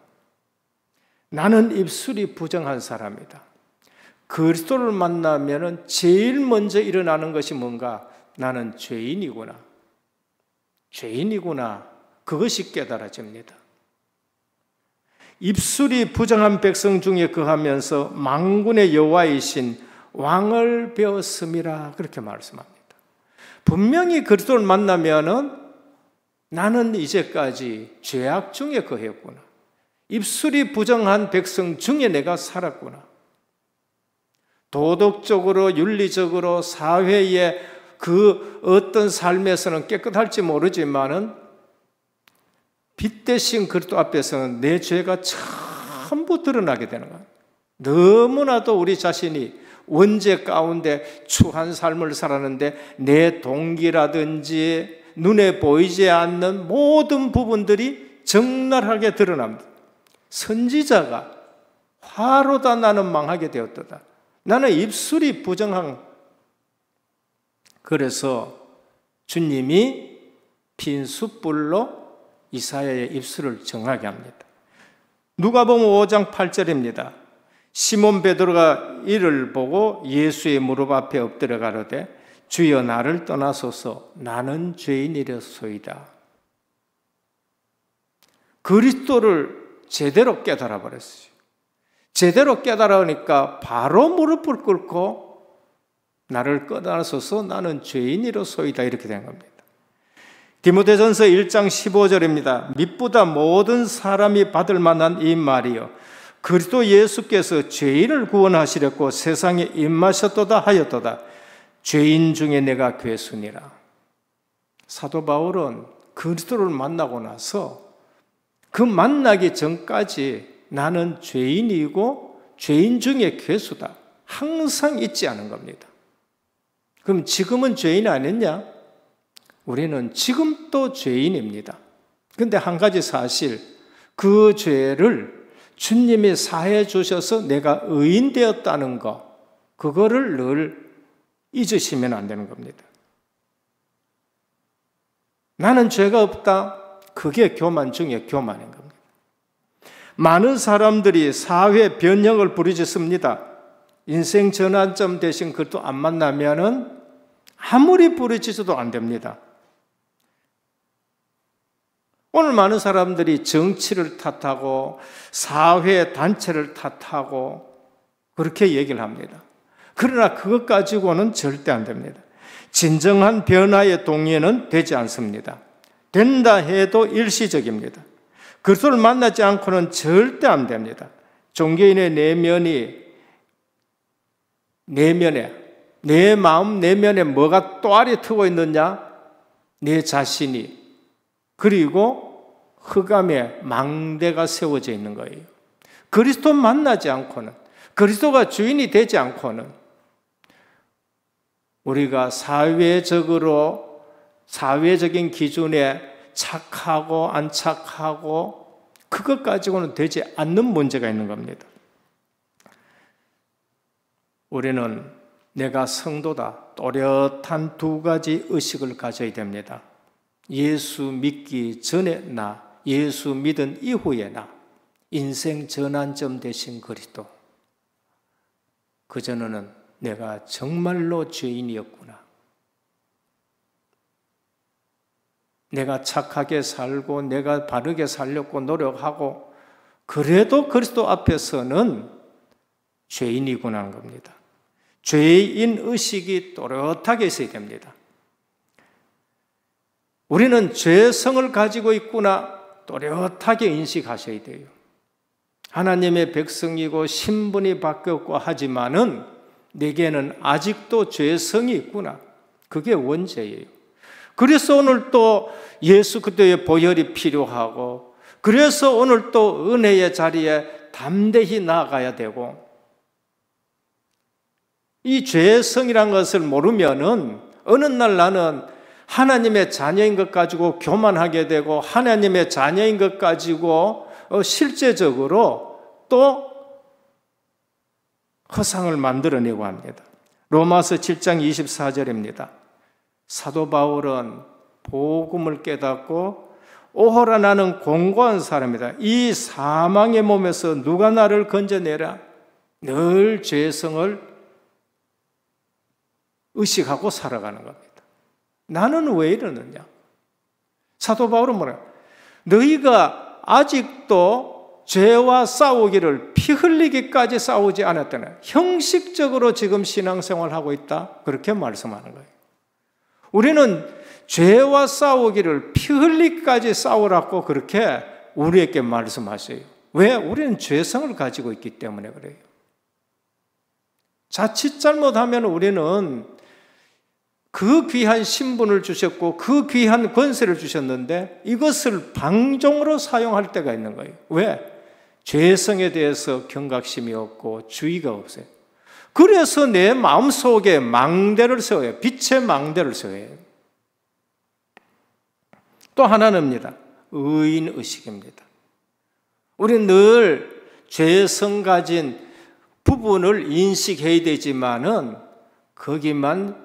나는 입술이 부정한 사람이다. 그리스도를 만나면 제일 먼저 일어나는 것이 뭔가? 나는 죄인이구나. 죄인이구나. 그것이 깨달아집니다. 입술이 부정한 백성 중에 거하면서 만군의 여호와이신 왕을 배웠음이라 그렇게 말씀합니다. 분명히 그리스도를 만나면은 나는 이제까지 죄악 중에 거했구나. 입술이 부정한 백성 중에 내가 살았구나. 도덕적으로 윤리적으로 사회의 그 어떤 삶에서는 깨끗할지 모르지만은 빛 대신 그리스도 앞에서는 내 죄가 전부 드러나게 되는 거예요. 너무나도 우리 자신이 원죄 가운데 추한 삶을 살았는데 내 동기라든지 눈에 보이지 않는 모든 부분들이 적나라하게 드러납니다. 선지자가 화로다 나는 망하게 되었도다. 나는 입술이 부정한. 그래서 주님이 빈 숯불로 이사야의 입술을 정하게 합니다. 누가복음 5장 8절입니다. 시몬 베드로가 이를 보고 예수의 무릎 앞에 엎드려 가로되 주여 나를 떠나소서 나는 죄인이로소이다. 그리스도를 제대로 깨달아 버렸어요. 제대로 깨달으니까 바로 무릎을 꿇고 나를 떠나소서 나는 죄인이로소이다 이렇게 된 겁니다. 디모데전서 1장 15절입니다. mit보다 모든 사람이 받을 만한 이 말이요 그리스도 예수께서 죄인을 구원하시려고 세상에 임하셨도다 하였도다. 죄인 중에 내가 괴순이라. 사도 바울은 그리스도를 만나고 나서 그 만나기 전까지 나는 죄인이고 죄인 중에 괴수다. 항상 잊지 않은 겁니다. 그럼 지금은 죄인 아니냐? 우리는 지금도 죄인입니다. 그런데 한 가지 사실, 그 죄를 주님이 사해 주셔서 내가 의인 되었다는 거, 그거를 늘 잊으시면 안 되는 겁니다. 나는 죄가 없다. 그게 교만 중에 교만인 겁니다. 많은 사람들이 사회 변형을 부르짖습니다. 인생 전환점 대신 그것도 안 만나면은 아무리 부르짖어도 안 됩니다. 오늘 많은 사람들이 정치를 탓하고 사회 단체를 탓하고 그렇게 얘기를 합니다. 그러나 그것 가지고는 절대 안 됩니다. 진정한 변화의 동의는 되지 않습니다. 된다 해도 일시적입니다. 그리스도를 만나지 않고는 절대 안 됩니다. 종교인의 내면에 내 마음 내면에 뭐가 또알이 트고 있느냐? 내 자신이. 그리고 흑암에 망대가 세워져 있는 거예요. 그리스도 만나지 않고는, 그리스도가 주인이 되지 않고는 우리가 사회적인 기준에 착하고 안 착하고 그것 가지고는 되지 않는 문제가 있는 겁니다. 우리는 내가 성도다, 또렷한 두 가지 의식을 가져야 됩니다. 예수 믿기 전에 나, 예수 믿은 이후에 나, 인생 전환점 되신 그리스도. 그전에는 내가 정말로 죄인이었구나. 내가 착하게 살고 내가 바르게 살려고 노력하고 그래도 그리스도 앞에서는 죄인이구나 하는 겁니다. 죄인 의식이 또렷하게 있어야 됩니다. 우리는 죄성을 가지고 있구나 또렷하게 인식하셔야 돼요. 하나님의 백성이고 신분이 바뀌었고 하지만은 내게는 아직도 죄성이 있구나. 그게 원죄예요. 그래서 오늘 또 예수 그리스도의 보혈이 필요하고 그래서 오늘 또 은혜의 자리에 담대히 나아가야 되고 이 죄성이란 것을 모르면은 어느 날 나는 하나님의 자녀인 것 가지고 교만하게 되고 하나님의 자녀인 것 가지고 실제적으로 또 허상을 만들어내고 합니다. 로마서 7장 24절입니다. 사도 바울은 복음을 깨닫고 오호라 나는 공고한 사람이다. 이 사망의 몸에서 누가 나를 건져내라. 늘 죄성을 의식하고 살아가는 겁니다. 나는 왜 이러느냐? 사도 바울은 뭐라? 너희가 아직도 죄와 싸우기를 피 흘리기까지 싸우지 않았다네. 형식적으로 지금 신앙생활하고 있다. 그렇게 말씀하는 거예요. 우리는 죄와 싸우기를 피 흘리기까지 싸우라고 그렇게 우리에게 말씀하셔요. 왜? 우리는 죄성을 가지고 있기 때문에 그래요. 자칫 잘못하면 우리는 그 귀한 신분을 주셨고 그 귀한 권세를 주셨는데 이것을 방종으로 사용할 때가 있는 거예요. 왜? 죄성에 대해서 경각심이 없고 주의가 없어요. 그래서 내 마음속에 망대를 세워요. 빛의 망대를 세워요. 또 하나는입니다. 의인의식입니다. 우리는 늘 죄성 가진 부분을 인식해야 되지만은 거기만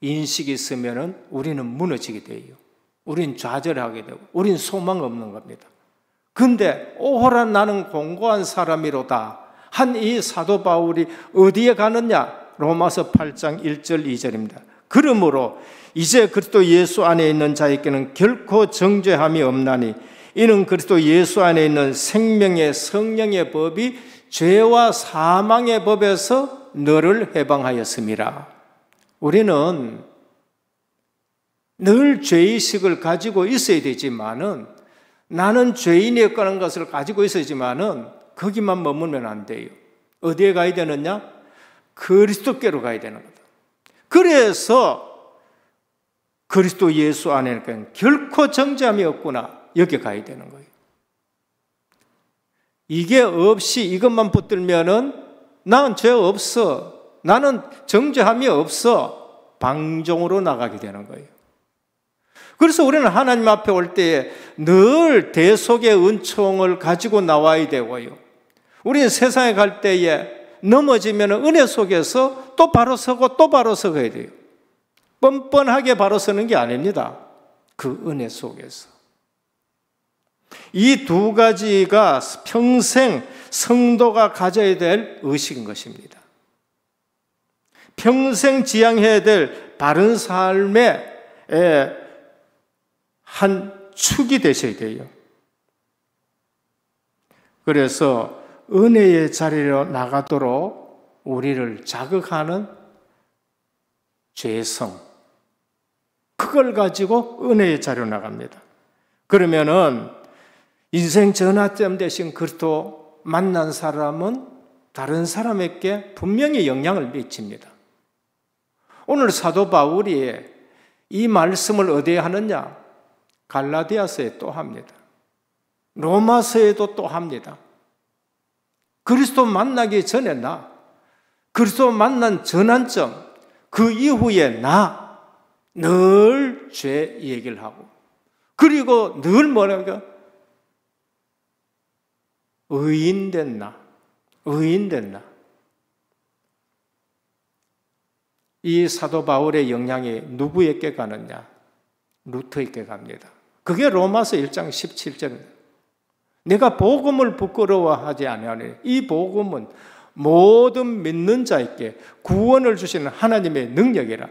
인식이 있으면은 우리는 무너지게 돼요. 우린 좌절하게 되고, 우린 소망 없는 겁니다. 근데 오호라 나는 공고한 사람이로다 한 이 사도 바울이 어디에 가느냐? 로마서 8장 1절 2절입니다. 그러므로 이제 그리스도 예수 안에 있는 자에게는 결코 정죄함이 없나니 이는 그리스도 예수 안에 있는 생명의 성령의 법이 죄와 사망의 법에서 너를 해방하였음이라. 우리는 늘 죄의식을 가지고 있어야 되지만은, 나는 죄인이었다는 것을 가지고 있어야지만은 거기만 머물면 안 돼요. 어디에 가야 되느냐? 그리스도께로 가야 되는 거다. 그래서 그리스도 예수 안에는 결코 정죄함이 없구나, 여기 가야 되는 거예요. 이게 없이 이것만 붙들면은 나는 죄 없어, 나는 정죄함이 없어, 방종으로 나가게 되는 거예요. 그래서 우리는 하나님 앞에 올 때에 늘 대속의 은총을 가지고 나와야 되고요. 우리는 세상에 갈 때에 넘어지면 은혜 속에서 또 바로 서고 또 바로 서야 돼요. 뻔뻔하게 바로 서는 게 아닙니다. 그 은혜 속에서. 이 두 가지가 평생 성도가 가져야 될 의식인 것입니다. 평생 지향해야 될 바른 삶의 한 축이 되셔야 돼요. 그래서 은혜의 자리로 나가도록 우리를 자극하는 죄성, 그걸 가지고 은혜의 자리로 나갑니다. 그러면은 인생 전환점 대신 그리스도 만난 사람은 다른 사람에게 분명히 영향을 미칩니다. 오늘 사도 바울이 이 말씀을 어디에 하느냐? 갈라디아서에 또 합니다. 로마서에도 또 합니다. 그리스도 만나기 전에 나, 그리스도 만난 전환점, 그 이후에 나, 늘 죄 얘기를 하고, 그리고 늘 뭐랄까? 의인된 나, 의인된 나. 이 사도 바울의 영향이 누구에게 가느냐? 루터에게 갑니다. 그게 로마서 1장 17절입니다. 내가 복음을 부끄러워하지 아니하니 이 복음은 모든 믿는 자에게 구원을 주시는 하나님의 능력이라.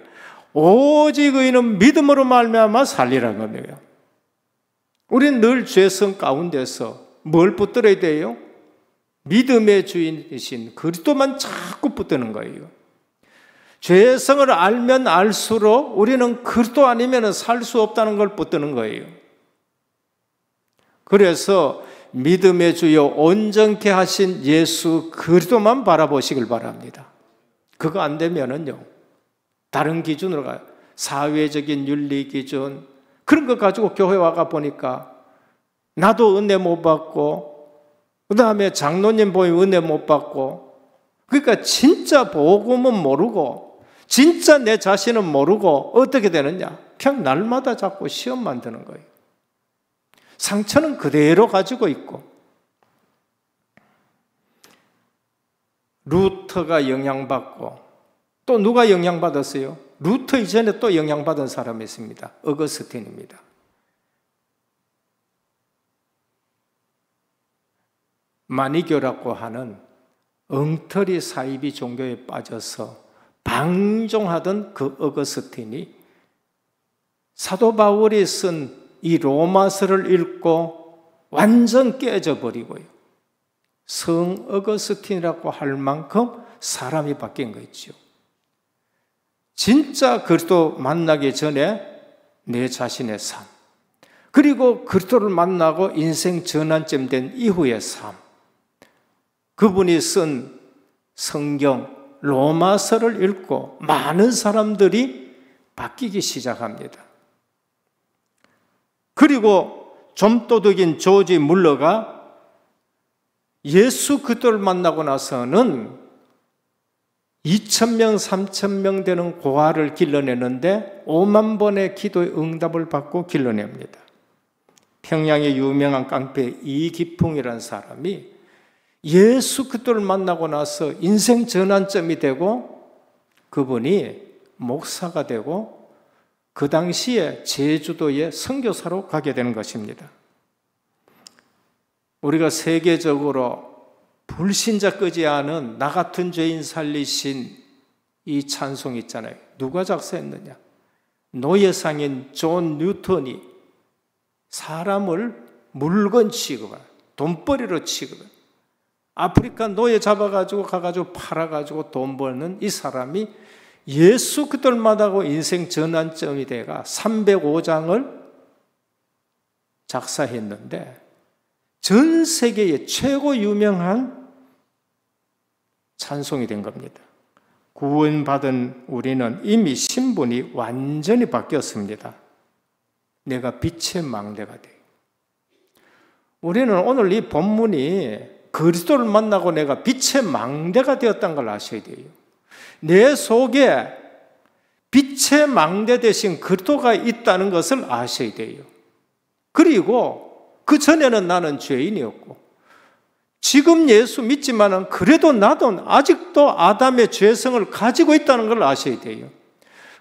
오직 의인은 믿음으로 말미암아 살리라는 겁니다. 우리는 늘 죄성 가운데서 뭘 붙들어야 돼요? 믿음의 주인이신 그리스도만 자꾸 붙드는 거예요. 죄성을 알면 알수록 우리는 그리스도 아니면 살 수 없다는 걸 붙드는 거예요. 그래서 믿음의 주요 온전케 하신 예수 그리스도만 바라보시길 바랍니다. 그거 안 되면은요, 다른 기준으로 가요. 사회적인 윤리 기준, 그런 거 가지고 교회 와가 보니까 나도 은혜 못 받고, 그 다음에 장로님 보면 은혜 못 받고, 그러니까 진짜 복음은 모르고 진짜 내 자신은 모르고 어떻게 되느냐? 그냥 날마다 자꾸 시험 만드는 거예요. 상처는 그대로 가지고 있고. 루터가 영향받고, 또 누가 영향받았어요? 루터 이전에 또 영향받은 사람이 있습니다. 어거스틴입니다. 마니교라고 하는 엉터리 사이비 종교에 빠져서 방종하던 그 어거스틴이 사도 바울이 쓴 이 로마서를 읽고 완전 깨져버리고요, 성 어거스틴이라고 할 만큼 사람이 바뀐 거 있죠. 진짜 그리스도 만나기 전에 내 자신의 삶, 그리고 그리스도를 만나고 인생 전환점 된 이후의 삶, 그분이 쓴 성경 로마서를 읽고 많은 사람들이 바뀌기 시작합니다. 그리고 좀도둑인 조지 물러가 예수 그리스도를 만나고 나서는 2,000명, 3,000명 되는 고아를 길러내는데 5만 번의 기도의 응답을 받고 길러냅니다. 평양의 유명한 깡패 이기풍이라는 사람이 예수 그리스도를 만나고 나서 인생 전환점이 되고 그분이 목사가 되고 그 당시에 제주도에 선교사로 가게 되는 것입니다. 우리가 세계적으로 불신자 끄지 않은 나 같은 죄인 살리신 이 찬송 있잖아요. 누가 작사했느냐? 노예상인 존 뉴턴이 사람을 물건 취급한, 돈벌이로 취급한, 아프리카 노예 잡아가지고 가가지고 팔아가지고 돈 버는 이 사람이 예수 그들마다고 인생 전환점이 돼가 305장을 작사했는데 전 세계의 최고 유명한 찬송이 된 겁니다. 구원받은 우리는 이미 신분이 완전히 바뀌었습니다. 내가 빛의 망대가 돼. 우리는 오늘 이 본문이 그리스도를 만나고 내가 빛의 망대가 되었다는 걸 아셔야 돼요. 내 속에 빛의 망대 대신 그리스도가 있다는 것을 아셔야 돼요. 그리고 그 전에는 나는 죄인이었고 지금 예수 믿지만은 그래도 나도 아직도 아담의 죄성을 가지고 있다는 걸 아셔야 돼요.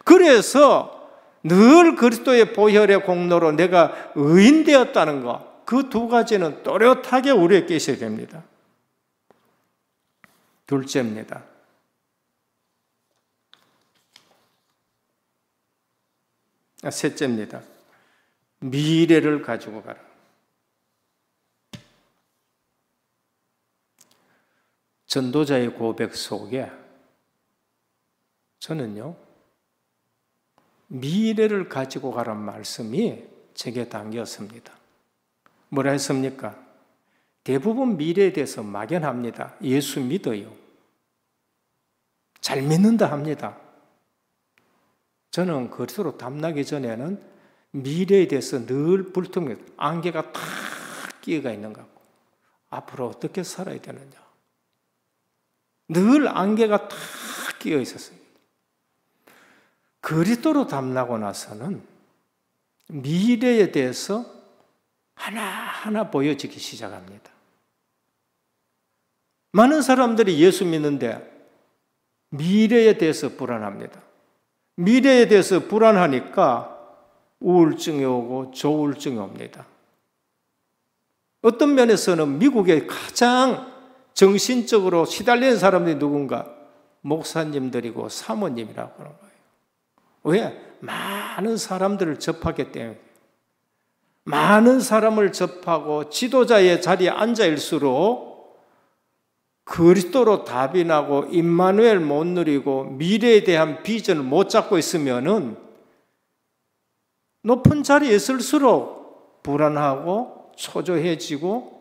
그래서 늘 그리스도의 보혈의 공로로 내가 의인되었다는 것, 그 두 가지는 또렷하게 우리에게 계셔야 됩니다. 둘째입니다. 셋째입니다. 미래를 가지고 가라. 전도자의 고백 속에 저는요, 미래를 가지고 가란 말씀이 제게 담겼습니다. 뭐라 했습니까? 대부분 미래에 대해서 막연합니다. 예수 믿어요. 잘 믿는다 합니다. 저는 그리스도로 담나기 전에는 미래에 대해서 늘 불통해 안개가 탁 끼어가 있는 것 같고 앞으로 어떻게 살아야 되느냐. 늘 안개가 탁 끼어 있었어요. 그리스도로 담나고 나서는 미래에 대해서 하나하나 보여지기 시작합니다. 많은 사람들이 예수 믿는데 미래에 대해서 불안합니다. 미래에 대해서 불안하니까 우울증이 오고 조울증이 옵니다. 어떤 면에서는 미국의 가장 정신적으로 시달리는 사람들이 누군가? 목사님들이고 사모님이라고 하는 거예요. 왜? 많은 사람들을 접하기 때문에. 많은 사람을 접하고 지도자의 자리에 앉아일수록 그리스도로 답이 나고 임마누엘 못 누리고 미래에 대한 비전을 못 잡고 있으면은 높은 자리에 있을수록 불안하고 초조해지고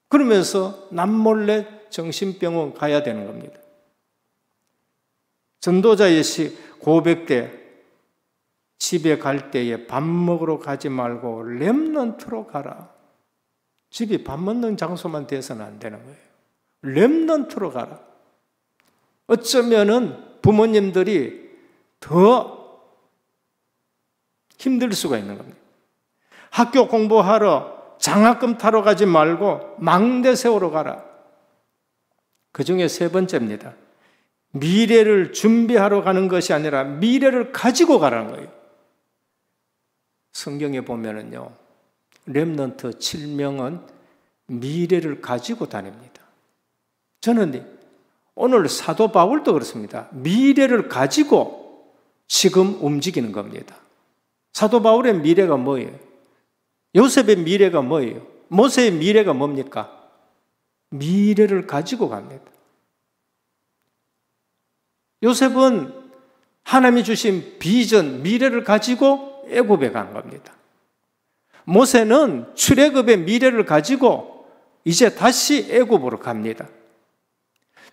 그러면서 남몰래 정신병원 가야 되는 겁니다. 전도자의 고백 때 집에 갈 때에 밥 먹으러 가지 말고 렘넌트로 가라. 집이 밥 먹는 장소만 돼서는 안 되는 거예요. 렘넌트로 가라. 어쩌면은 부모님들이 더 힘들 수가 있는 겁니다. 학교 공부하러 장학금 타러 가지 말고 망대 세우러 가라. 그 중에 세 번째입니다. 미래를 준비하러 가는 것이 아니라 미래를 가지고 가라는 거예요. 성경에 보면은요, 렘넌트 7명은 미래를 가지고 다닙니다. 저는 오늘 사도 바울도 그렇습니다. 미래를 가지고 지금 움직이는 겁니다. 사도 바울의 미래가 뭐예요? 요셉의 미래가 뭐예요? 모세의 미래가 뭡니까? 미래를 가지고 갑니다. 요셉은 하나님이 주신 비전, 미래를 가지고 애굽에 간 겁니다. 모세는 출애굽의 미래를 가지고 이제 다시 애굽으로 갑니다.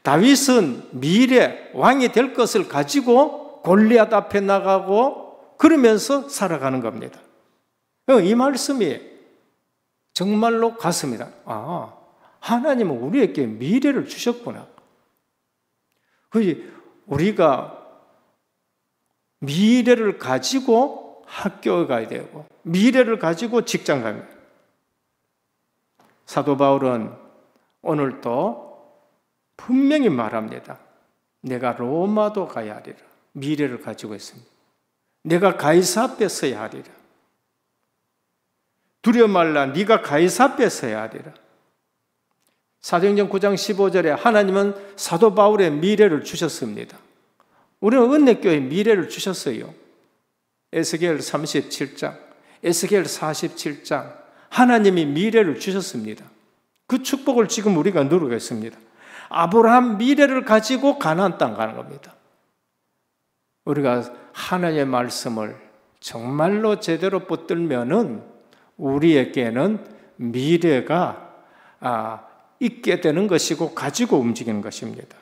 다윗은 미래, 왕이 될 것을 가지고 골리앗 앞에 나가고 그러면서 살아가는 겁니다. 이 말씀이 정말로 같습니다. 아, 하나님은 우리에게 미래를 주셨구나. 우리가 미래를 가지고 학교에 가야 되고 미래를 가지고 직장 갑니다. 사도 바울은 오늘 또 분명히 말합니다. 내가 로마도 가야 하리라. 미래를 가지고 있습니다. 내가 가이사 앞에 서야 하리라. 두려워 말라. 네가 가이사 앞에 서야 하리라. 사도행전 9장 15절에 하나님은 사도 바울의 미래를 주셨습니다. 우리는 은혜교회의 미래를 주셨어요. 에스겔 37장, 에스겔 47장, 하나님이 미래를 주셨습니다. 그 축복을 지금 우리가 누리고 있습니다. 아브라함 미래를 가지고 가나안 땅 가는 겁니다. 우리가 하나님의 말씀을 정말로 제대로 붙들면은 우리에게는 미래가 있게 되는 것이고 가지고 움직이는 것입니다.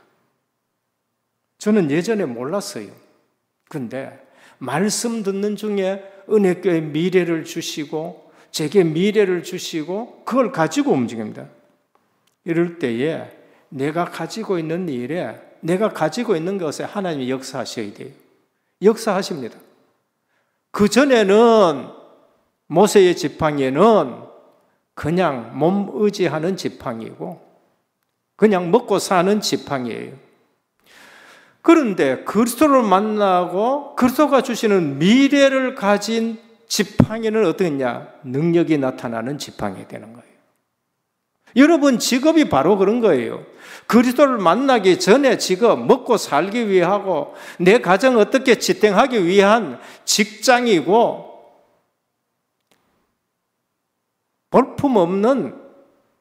저는 예전에 몰랐어요. 근데 말씀 듣는 중에 은혜교회 미래를 주시고 제게 미래를 주시고 그걸 가지고 움직입니다. 이럴 때에 내가 가지고 있는 일에 내가 가지고 있는 것에 하나님이 역사하셔야 돼요. 역사하십니다. 그전에는 모세의 지팡이는 그냥 몸 의지하는 지팡이고 그냥 먹고 사는 지팡이에요. 그런데 그리스도를 만나고 그리스도가 주시는 미래를 가진 지팡이는 어떠냐? 능력이 나타나는 지팡이 되는 거예요. 여러분 직업이 바로 그런 거예요. 그리스도를 만나기 전에 직업, 먹고 살기 위하고 내 가정 어떻게 지탱하기 위한 직장이고 볼품없는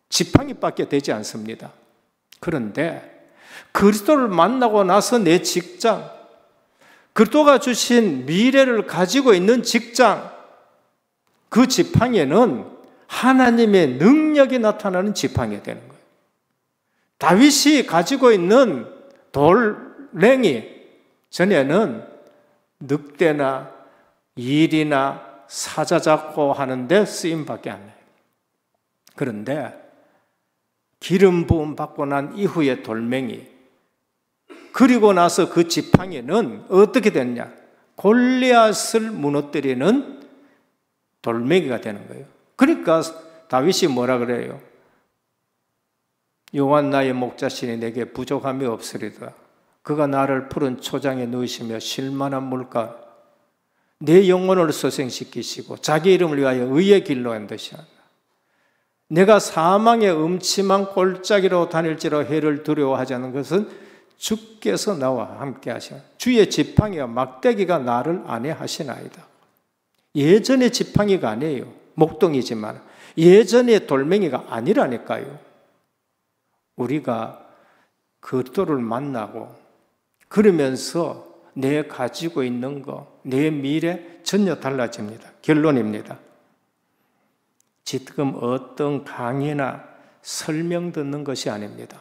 지팡이밖에 되지 않습니다. 그런데 그리스도를 만나고 나서 내 직장, 그리스도가 주신 미래를 가지고 있는 직장, 그 지팡이는 하나님의 능력이 나타나는 지팡이가 되는 거예요. 다윗이 가지고 있는 돌랭이, 전에는 늑대나 일이나 사자 잡고 하는데 쓰임밖에 안 나요. 그런데 기름 부음 받고 난 이후의 돌멩이, 그리고 나서 그 지팡이는 어떻게 됐냐? 골리앗을 무너뜨리는 돌멩이가 되는 거예요. 그러니까 다윗이 뭐라 그래요? 여호와 나의 목자시니 내게 부족함이 없으리다. 그가 나를 푸른 초장에 누이시며 쉴만한 물가 내 영혼을 소생시키시고 자기 이름을 위하여 의의 길로 인도시하나. 내가 사망의 음침한 골짜기로 다닐지라 해를 두려워하지 않는 것은 주께서 나와 함께 하시나. 주의 지팡이와 막대기가 나를 안위하시나이다. 예전의 지팡이가 아니에요. 목동이지만 예전의 돌멩이가 아니라니까요. 우리가 그리스도를 만나고 그러면서 내 가지고 있는 거, 내 미래 전혀 달라집니다. 결론입니다. 지금 어떤 강의나 설명 듣는 것이 아닙니다.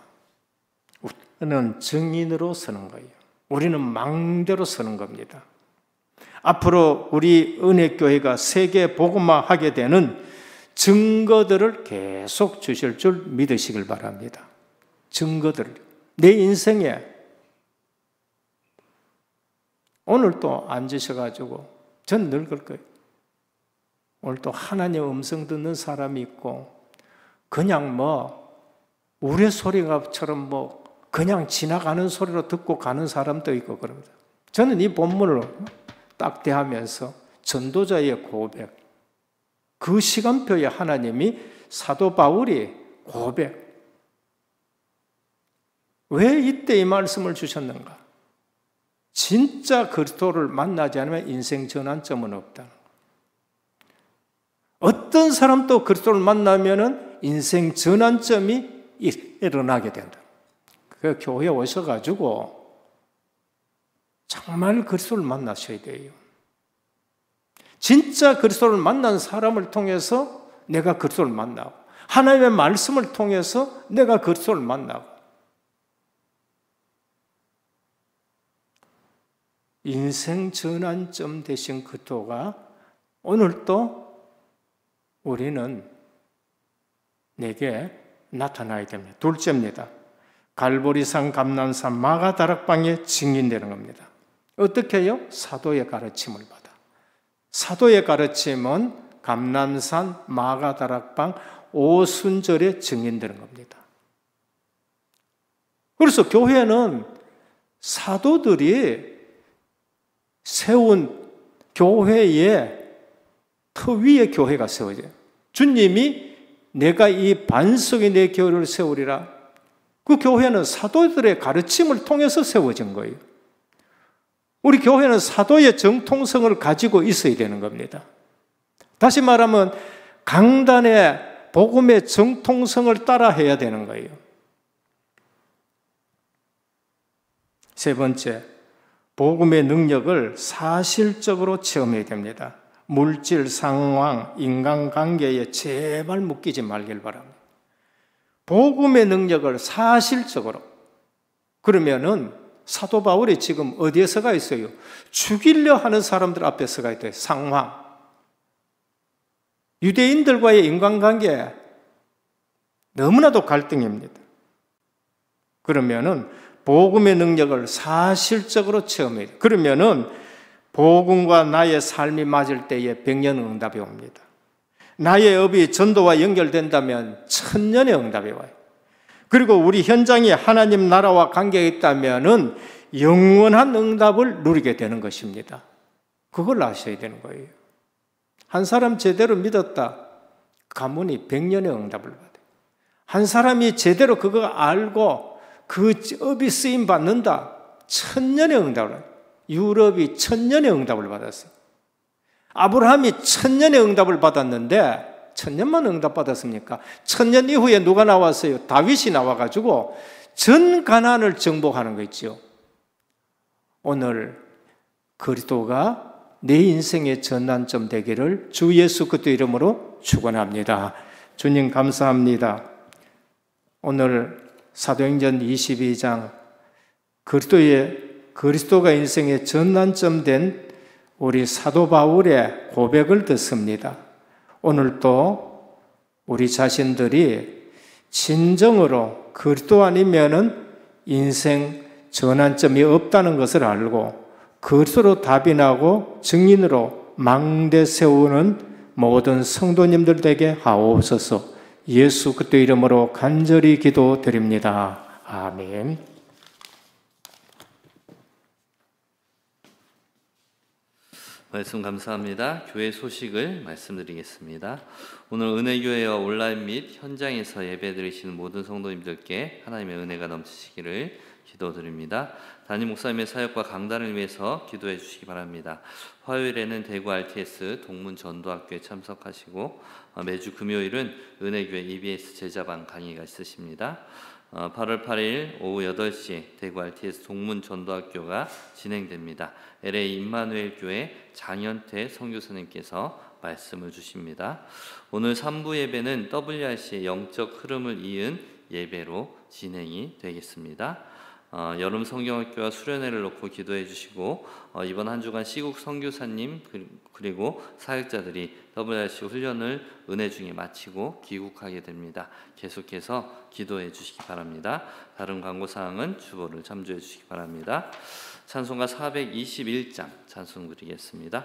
우리는 증인으로 서는 거예요. 우리는 망대로 서는 겁니다. 앞으로 우리 은혜교회가 세계 복음화하게 되는 증거들을 계속 주실 줄 믿으시길 바랍니다. 증거들을. 내 인생에 오늘 또 앉으셔가지고 전 늘 그럴 거예요. 오늘 또 하나님의 음성 듣는 사람이 있고 그냥 우레소리가처럼 그냥 지나가는 소리로 듣고 가는 사람도 있고 그럽니다. 저는 이 본문을 딱 대하면서 전도자의 고백, 그 시간표에 하나님이 사도 바울이 고백, 왜 이때 이 말씀을 주셨는가? 진짜 그리스도를 만나지 않으면 인생 전환점은 없다. 어떤 사람도 그리스도를 만나면 인생 전환점이 일어나게 된다. 그 교회에 오셔가지고 정말 그리스도를 만나셔야 돼요. 진짜 그리스도를 만난 사람을 통해서 내가 그리스도를 만나고 하나님의 말씀을 통해서 내가 그리스도를 만나고 인생 전환점 되신 그리스도가 오늘 또 우리는 내게 나타나야 됩니다. 둘째입니다. 갈보리산, 감난산, 마가다락방에 증인되는 겁니다. 어떻게 해요? 사도의 가르침을 받아. 사도의 가르침은 감난산, 마가다락방, 오순절에 증인되는 겁니다. 그래서 교회는 사도들이 세운 교회의 터 위에 교회가 세워져요. 주님이 내가 이 반석이 내 교회를 세우리라. 그 교회는 사도들의 가르침을 통해서 세워진 거예요. 우리 교회는 사도의 정통성을 가지고 있어야 되는 겁니다. 다시 말하면 강단의 복음의 정통성을 따라 해야 되는 거예요. 세 번째, 복음의 능력을 사실적으로 체험해야 됩니다. 물질, 상황, 인간관계에 제발 묶이지 말길 바랍니다. 복음의 능력을 사실적으로. 그러면은 사도 바울이 지금 어디에 서가 있어요? 죽이려 하는 사람들 앞에 서가 있대요. 상황. 유대인들과의 인간관계 너무나도 갈등입니다. 그러면은 복음의 능력을 사실적으로 체험해야 돼요. 그러면은 복음과 나의 삶이 맞을 때에 백년 응답이 옵니다. 나의 업이 전도와 연결된다면 천년의 응답이 와요. 그리고 우리 현장에 하나님 나라와 관계가 있다면은 영원한 응답을 누리게 되는 것입니다. 그걸 아셔야 되는 거예요. 한 사람 제대로 믿었다, 가문이 백년의 응답을 받아요. 한 사람이 제대로 그거 알고 그 업이 쓰임 받는다, 천년의 응답을 받아요. 유럽이 천년의 응답을 받았어요. 아브라함이 천년의 응답을 받았는데 천년만 응답받았습니까? 천년 이후에 누가 나왔어요? 다윗이 나와가지고 전 가나안을 정복하는 거 있죠. 오늘 그리스도가 내 인생의 전환점 되기를 주 예수 그리스도 이름으로 축원합니다. 주님 감사합니다. 오늘 사도행전 22장 그리스도가 인생의 전환점 된 우리 사도 바울의 고백을 듣습니다. 오늘도 우리 자신들이 진정으로 그리스도 아니면은 인생 전환점이 없다는 것을 알고 그리스도로 답이 나고 증인으로 망대 세우는 모든 성도님들 되게 하옵소서. 예수 그리스도 이름으로 간절히 기도드립니다. 아멘. 말씀 감사합니다. 교회 소식을 말씀드리겠습니다. 오늘 은혜교회와 온라인 및 현장에서 예배드리시는 모든 성도님들께 하나님의 은혜가 넘치시기를 기도드립니다. 담임 목사님의 사역과 강단을 위해서 기도해 주시기 바랍니다. 화요일에는 대구 RTS 동문전도학교에 참석하시고 매주 금요일은 은혜교회 EBS 제자반 강의가 있으십니다. 8월 8일 오후 8시 대구 RTS 동문전도학교가 진행됩니다. LA 임마누엘 교회 장현태 선교사님께서 말씀을 주십니다. 오늘 3부 예배는 WRC의 영적 흐름을 이은 예배로 진행이 되겠습니다. 여름 성경학교와 수련회를 놓고 기도해 주시고 이번 한 주간 시국 선교사님 그리고 사역자들이 WRC 훈련을 은혜 중에 마치고 귀국하게 됩니다. 계속해서 기도해 주시기 바랍니다. 다른 광고사항은 주보를 참조해 주시기 바랍니다. 찬송가 421장 찬송 드리겠습니다.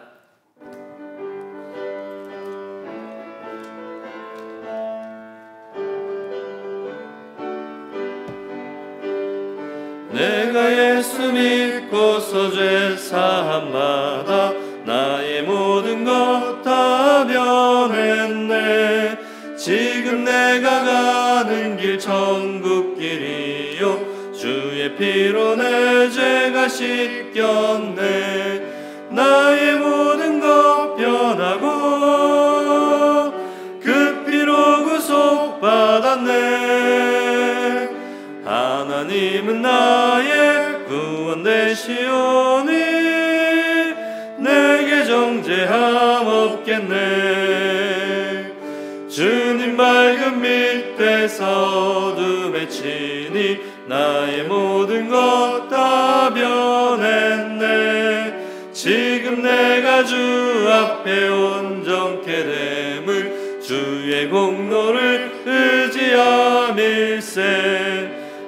내가 예수 믿고서 죄 사함받아 나의 모든 것 다 변했네. 지금 내가 가는 길 천국 길이요 주의 피로 내 죄가 씻겼네. 나의 모든 것 변하고 그 피로 구속받았네. 하나님은 나의 구원 되시오니 내게 정죄함 없겠네. 주님 밝은 밑에서 어둠에 치니 나의 모든 것 다 변했네. 지금 내가 주 앞에 온전케 됨을 주의 공로를 의지함일세.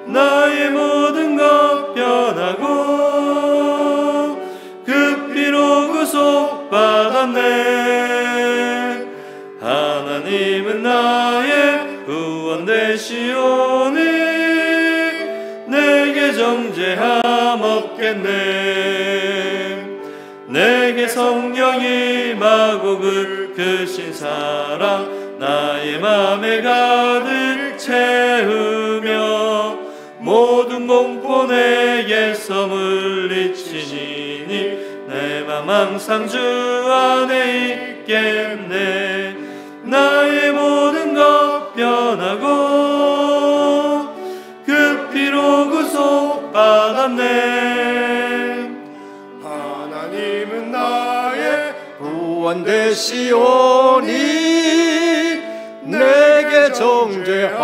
나의 모든 것 변하고 그 피로 구속받았네. 하나님은 나의 구원 되시오니 내게 정죄함 없겠네. 내게 성령 임하고 그 크신 사랑 나의 맘에 모든 공포 내게서 물리치니 내 맘 항상 주 안에 있겠네. 나의 모든 것 변하고 그 피로 구속받았네. 하나님은 나의 구원 되시오니 내게 정죄하옵겠네.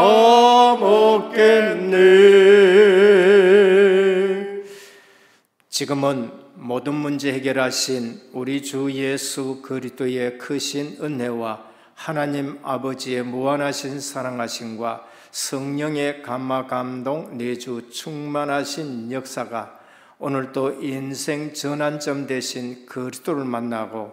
지금은 모든 문제 해결하신 우리 주 예수 그리스도의 크신 은혜와 하나님 아버지의 무한하신 사랑하심과 성령의 감화 감동 내주 충만하신 역사가 오늘도 인생 전환점 되신 그리스도를 만나고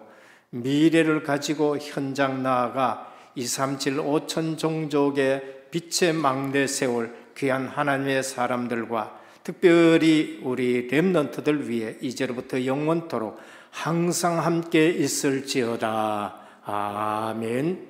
미래를 가지고 현장 나아가 237 5천 종족의 빛의 망대 세울 귀한 하나님의 사람들과 특별히 우리 렘넌트들 위해 이제로부터 영원토록 항상 함께 있을지어다. 아멘.